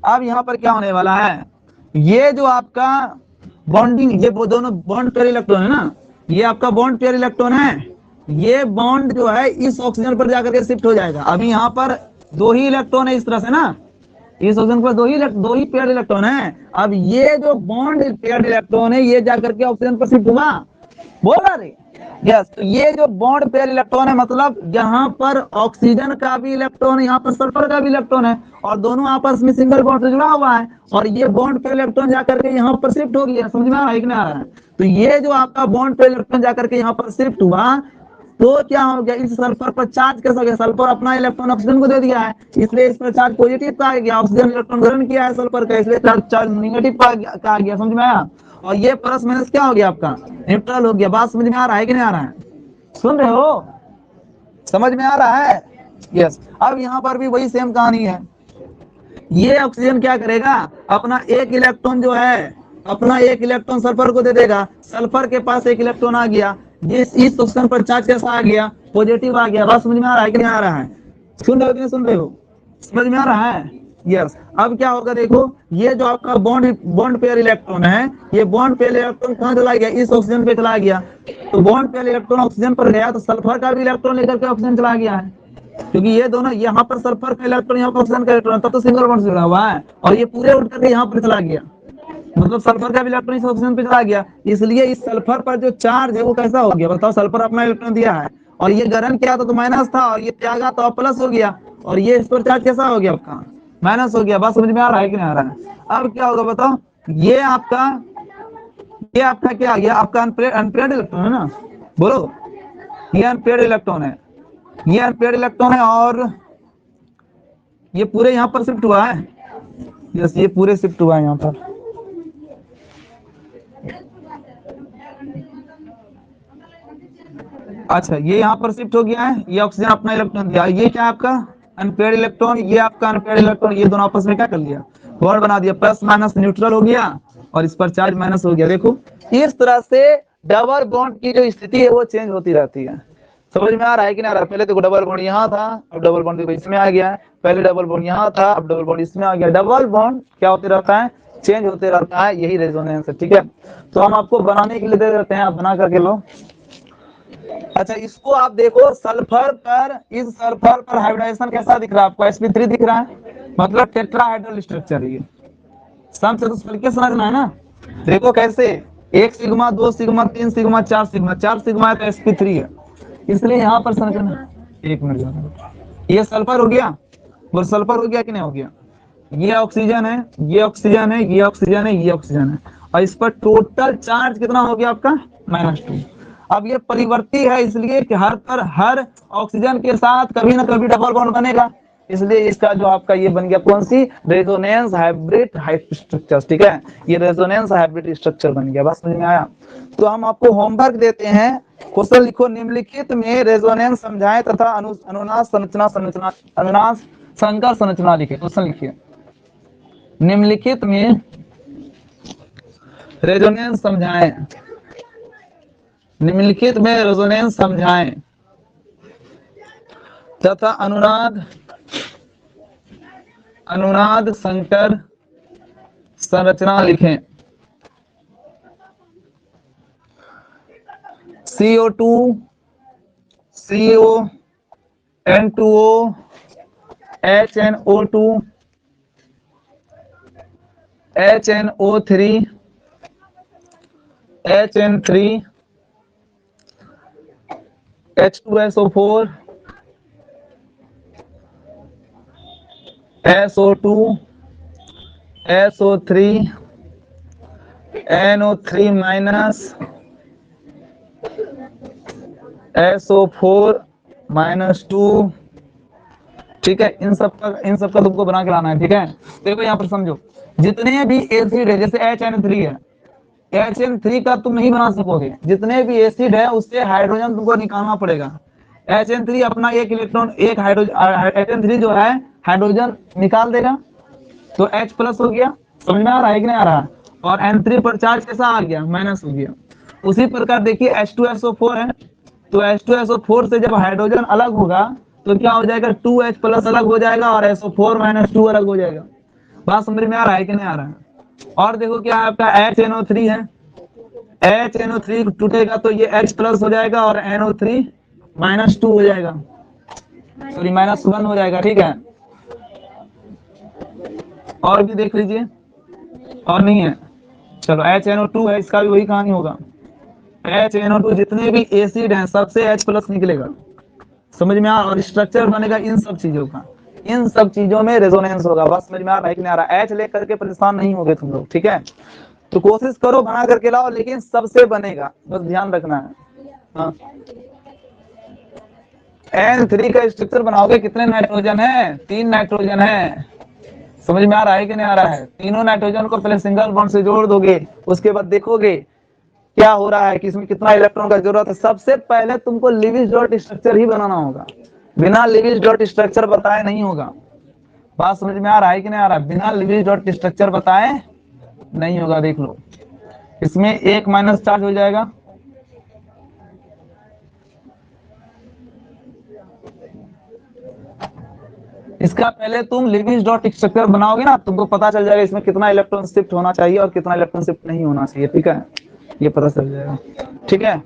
अब यहाँ पर क्या होने वाला है, ये जो आपका बॉन्डिंग, ये दोनों बॉन्ड पेयर इलेक्ट्रॉन है ना, ये आपका बॉन्ड पेयर इलेक्ट्रॉन है, ये बॉन्ड जो है इस ऑक्सीजन पर जाकर के शिफ्ट हो जाएगा। अभी यहाँ पर 2 ही इलेक्ट्रॉन है इस तरह से ना, इस ऑक्सीजन पर 2 ही पेयर इलेक्ट्रॉन है। अब ये जो बॉन्ड पेयर इलेक्ट्रॉन है, ये जाकर के ऑक्सीजन पर शिफ्ट हुआ, बोल रहे यस। तो ये जो बॉन्ड पेयर इलेक्ट्रॉन है, मतलब यहाँ पर ऑक्सीजन का भी इलेक्ट्रॉन है, यहाँ पर सल्फर का भी इलेक्ट्रॉन है, और दोनों आपस में सिंगल बॉन्ड से जुड़ा हुआ है, और ये बॉन्ड पेयर इलेक्ट्रॉन जाकर के यहाँ पर शिफ्ट हो गया। समझ में आ रहा है कि नहीं आ रहा है? तो ये जो आपका बॉन्ड पेयर इलेक्ट्रॉन जाकर के यहाँ पर शिफ्ट हुआ, तो क्या हो गया, इस सल्फर पर चार्ज कैसा हो गया, सल्फर अपना इलेक्ट्रॉन ऑक्सीजन को दे दिया है, इसलिए इस पर चार्ज पॉजिटिव का आ गया, ऑक्सीजन इलेक्ट्रॉन ग्रहण किया है सल्फर का, इसलिए चार्ज नेगेटिव का आ गया। समझ में आया? और ये प्लस माइनस क्या हो गया, आपका न्यूट्रल हो गया। बात समझ में आ रहा है कि नहीं आ रहा है? सुन रहे हो? समझ में आ रहा है? यस। अब यहाँ पर भी वही सेम कहानी है। ये ऑक्सीजन क्या करेगा, अपना 1 इलेक्ट्रॉन जो है, अपना 1 इलेक्ट्रॉन सल्फर को दे देगा, सल्फर के पास 1 इलेक्ट्रॉन आ गया, जिस इस ऑक्सीजन पर चार्ज कैसा आ गया, पॉजिटिव आ गया। बात समझ में आ रहा है कि नहीं आ रहा है? सुन रहे हो कि नहीं सुन रहे हो? समझ में आ रहा है? यस। अब क्या होगा, देखो ये जो आपका बॉन्ड पेयर इलेक्ट्रॉन है, ये बॉन्ड पेयर इलेक्ट्रॉन कहाँ चला गया, इस ऑक्सीजन पे चला गया। तो बॉन्ड पेयर इलेक्ट्रॉन ऑक्सीजन पर गया, तो सल्फर का भी इलेक्ट्रॉन लेकर के ऑक्सीजन चला गया है, क्योंकि ये दोनों, यहाँ पर सल्फर का इलेक्ट्रॉन, यहाँ पर ऑक्सीजन का इलेक्ट्रॉन, तब तो सिंगल बॉन्ड से जुड़ा हुआ है, और ये पूरे उठ करके यहाँ पर चला गया, मतलब सल्फर का भी इलेक्ट्रॉन इस ऑक्सीजन पे चला गया। इसलिए इस सल्फर पर जो चार्ज है वो कैसा हो गया, बताओ, सल्फर अपना इलेक्ट्रॉन दिया है, और ये ग्रहण किया तो माइनस था, और ये त्यागा तो प्लस हो गया, और ये इस पर चार्ज कैसा हो गया, आपका माइनस हो गया। बात समझ में आ रहा है कि नहीं आ रहा है? अब क्या होगा बताओ, ये आपका क्या आ गया, आपका अनपेयर्ड इलेक्ट्रॉन है ना, बोलो, ये अनपेयर्ड इलेक्ट्रॉन है, ये अनपेयर्ड इलेक्ट्रॉन है, और ये पूरे यहाँ पर शिफ्ट हुआ है। यस, ये पूरे शिफ्ट हुआ है यहाँ पर। अच्छा, ये यहाँ पर शिफ्ट हो गया है, ये ऑक्सीजन अपना इलेक्ट्रॉन दिया, ये क्या आपका अनपेयर्ड इलेक्ट्रॉन, ये आपका अनपेयर्ड इलेक्ट्रॉन, ये दोनों आपस में क्या कर लिया, बॉन्ड बना दिया, प्लस माइनस न्यूट्रल हो गया, और इस पर चार्ज माइनस हो गया। देखो इस तरह से डबल बॉन्ड की जो स्थिति है वो चेंज होती रहती है। समझ में आ रहा है कि नहीं आ रहा है? पहले देखो डबल बॉन्ड यहाँ था, अब डबल बॉन्ड देखो इसमें आ गया है, पहले डबल बॉन्ड यहाँ था, अब डबल बॉन्ड इसमें आ गया। डबल बॉन्ड क्या होते रहता है, चेंज होते रहता है, यही रेजोनेंस है। ठीक है, तो हम आपको बनाने के लिए दे देते हैं, आप बना करके लो। अच्छा, इसको आप देखो, सल्फर पर, इस सल्फर पर हाइब्रिडाइजेशन कैसा दिख रहा है आपको, sp3 दिख रहा है, मतलब टेट्राहाइड्रल स्ट्रक्चर है ये। सम से तो मिलके समझना है ना। देखो कैसे, 1 sigma, 2 sigma, 3 sigma, 4 sigma, 4 sigma है तो sp3 है, इसलिए यहाँ पर समझना। 1 मिनट, ये सल्फर हो गया, वो सल्फर हो गया कि नहीं हो गया, ये ऑक्सीजन है, ये ऑक्सीजन है, ये ऑक्सीजन है, ये ऑक्सीजन है, और इस पर टोटल चार्ज कितना हो गया आपका, -2। अब ये परिवर्ती है, इसलिए कि हर ऑक्सीजन के साथ कभी ना कभी डबल बॉन्ड बनेगा, इसलिए इसका जो आपका ये बन गया, कौन सी, रेजोनेंस हाइब्रिड स्ट्रक्चर। ठीक है, ये रेजोनेंस हाइब्रिड स्ट्रक्चर बन गया। बात समझ में आया? तो हम आपको होमवर्क देते हैं, क्वेश्चन लिखो, निम्नलिखित में रेजोनेंस समझाएं तथा अनुनाद संरचना अनुनाद संकर संरचना लिखे। क्वेश्चन लिखिए, निम्नलिखित में रेजोनेंस समझाएं, निम्नलिखित में रेजोनेंस समझाएं तथा अनुनाद संकर संरचना लिखें। CO2, CO, N2O, HNO2, HNO3 H2SO4 SO2 SO3 NO3 minus SO4 -2। ठीक है, इन सब का तुमको बना के लाना है। ठीक है, देखो यहाँ पर समझो, जितने भी एसिड है, जैसे HN3 है, HN3 का तुम नहीं बना सकोगे। जितने भी एसिड है उससे हाइड्रोजन तुमको निकालना पड़ेगा। HN3 अपना एक इलेक्ट्रॉन, एक हाइड्रोजन, HN3 जो है हाइड्रोजन निकाल देगा, तो H+ हो गया। समझ में आ रहा है कि नहीं आ रहा? और N3 पर चार्ज कैसा आ गया? माइनस हो गया। उसी प्रकार देखिए H2SO4 है, तो H2SO4 से जब हाइड्रोजन अलग होगा तो क्या हो जाएगा? 2H+ अलग हो जाएगा और SO4 - 2 अलग हो जाएगा। बात समझ में आ रहा है कि नहीं आ रहा है? और देखो क्या आपका HNO3 है, HNO3 टूटेगा तो ये H+ हो जाएगा और NO3 -2 हो जाएगा, सॉरी -1 हो जाएगा। ठीक है, और भी देख लीजिए, और नहीं है, चलो HNO2 है, इसका भी वही कहानी होगा। HNO2 जितने भी एसिड हैं सबसे H+ निकलेगा। समझ में आ? और स्ट्रक्चर बनेगा इन सब चीजों का, इन सब चीजों में रेजोनेंस होगा। बस समझ में आ रहा है कि नहीं आ रहा? H लेकर के परेशान नहीं होगे तुम लोग। ठीक है, तो कोशिश करो बना करके लाओ, लेकिन सबसे बनेगा, बस ध्यान रखना है। हाँ, N3 का स्ट्रक्चर बनाओगे, कितने नाइट्रोजन है? 3 नाइट्रोजन है। समझ में आ रहा है कि नहीं आ रहा है? तीनों नाइट्रोजन को पहले सिंगल बॉन्ड से जोड़ दोगे, उसके बाद देखोगे क्या हो रहा है कि इसमें कितना इलेक्ट्रॉन का जरूरत है। सबसे पहले तुमको लिविस डॉट स्ट्रक्चर ही बनाना होगा, बिना लिविस डॉट स्ट्रक्चर बताए नहीं होगा। बात समझ में आ रहा है कि नहीं आ रहा? बिना लिविस डॉट स्ट्रक्चर बताए नहीं होगा। देख लो, इसमें एक माइनस चार्ज हो जाएगा, इसका पहले तुम लिविस डॉट स्ट्रक्चर बनाओगे ना, तुमको पता चल जाएगा इसमें कितना इलेक्ट्रॉन शिफ्ट होना चाहिए और कितना इलेक्ट्रॉन शिफ्ट नहीं होना चाहिए। ठीक है, ये पता चल जाएगा। ठीक है,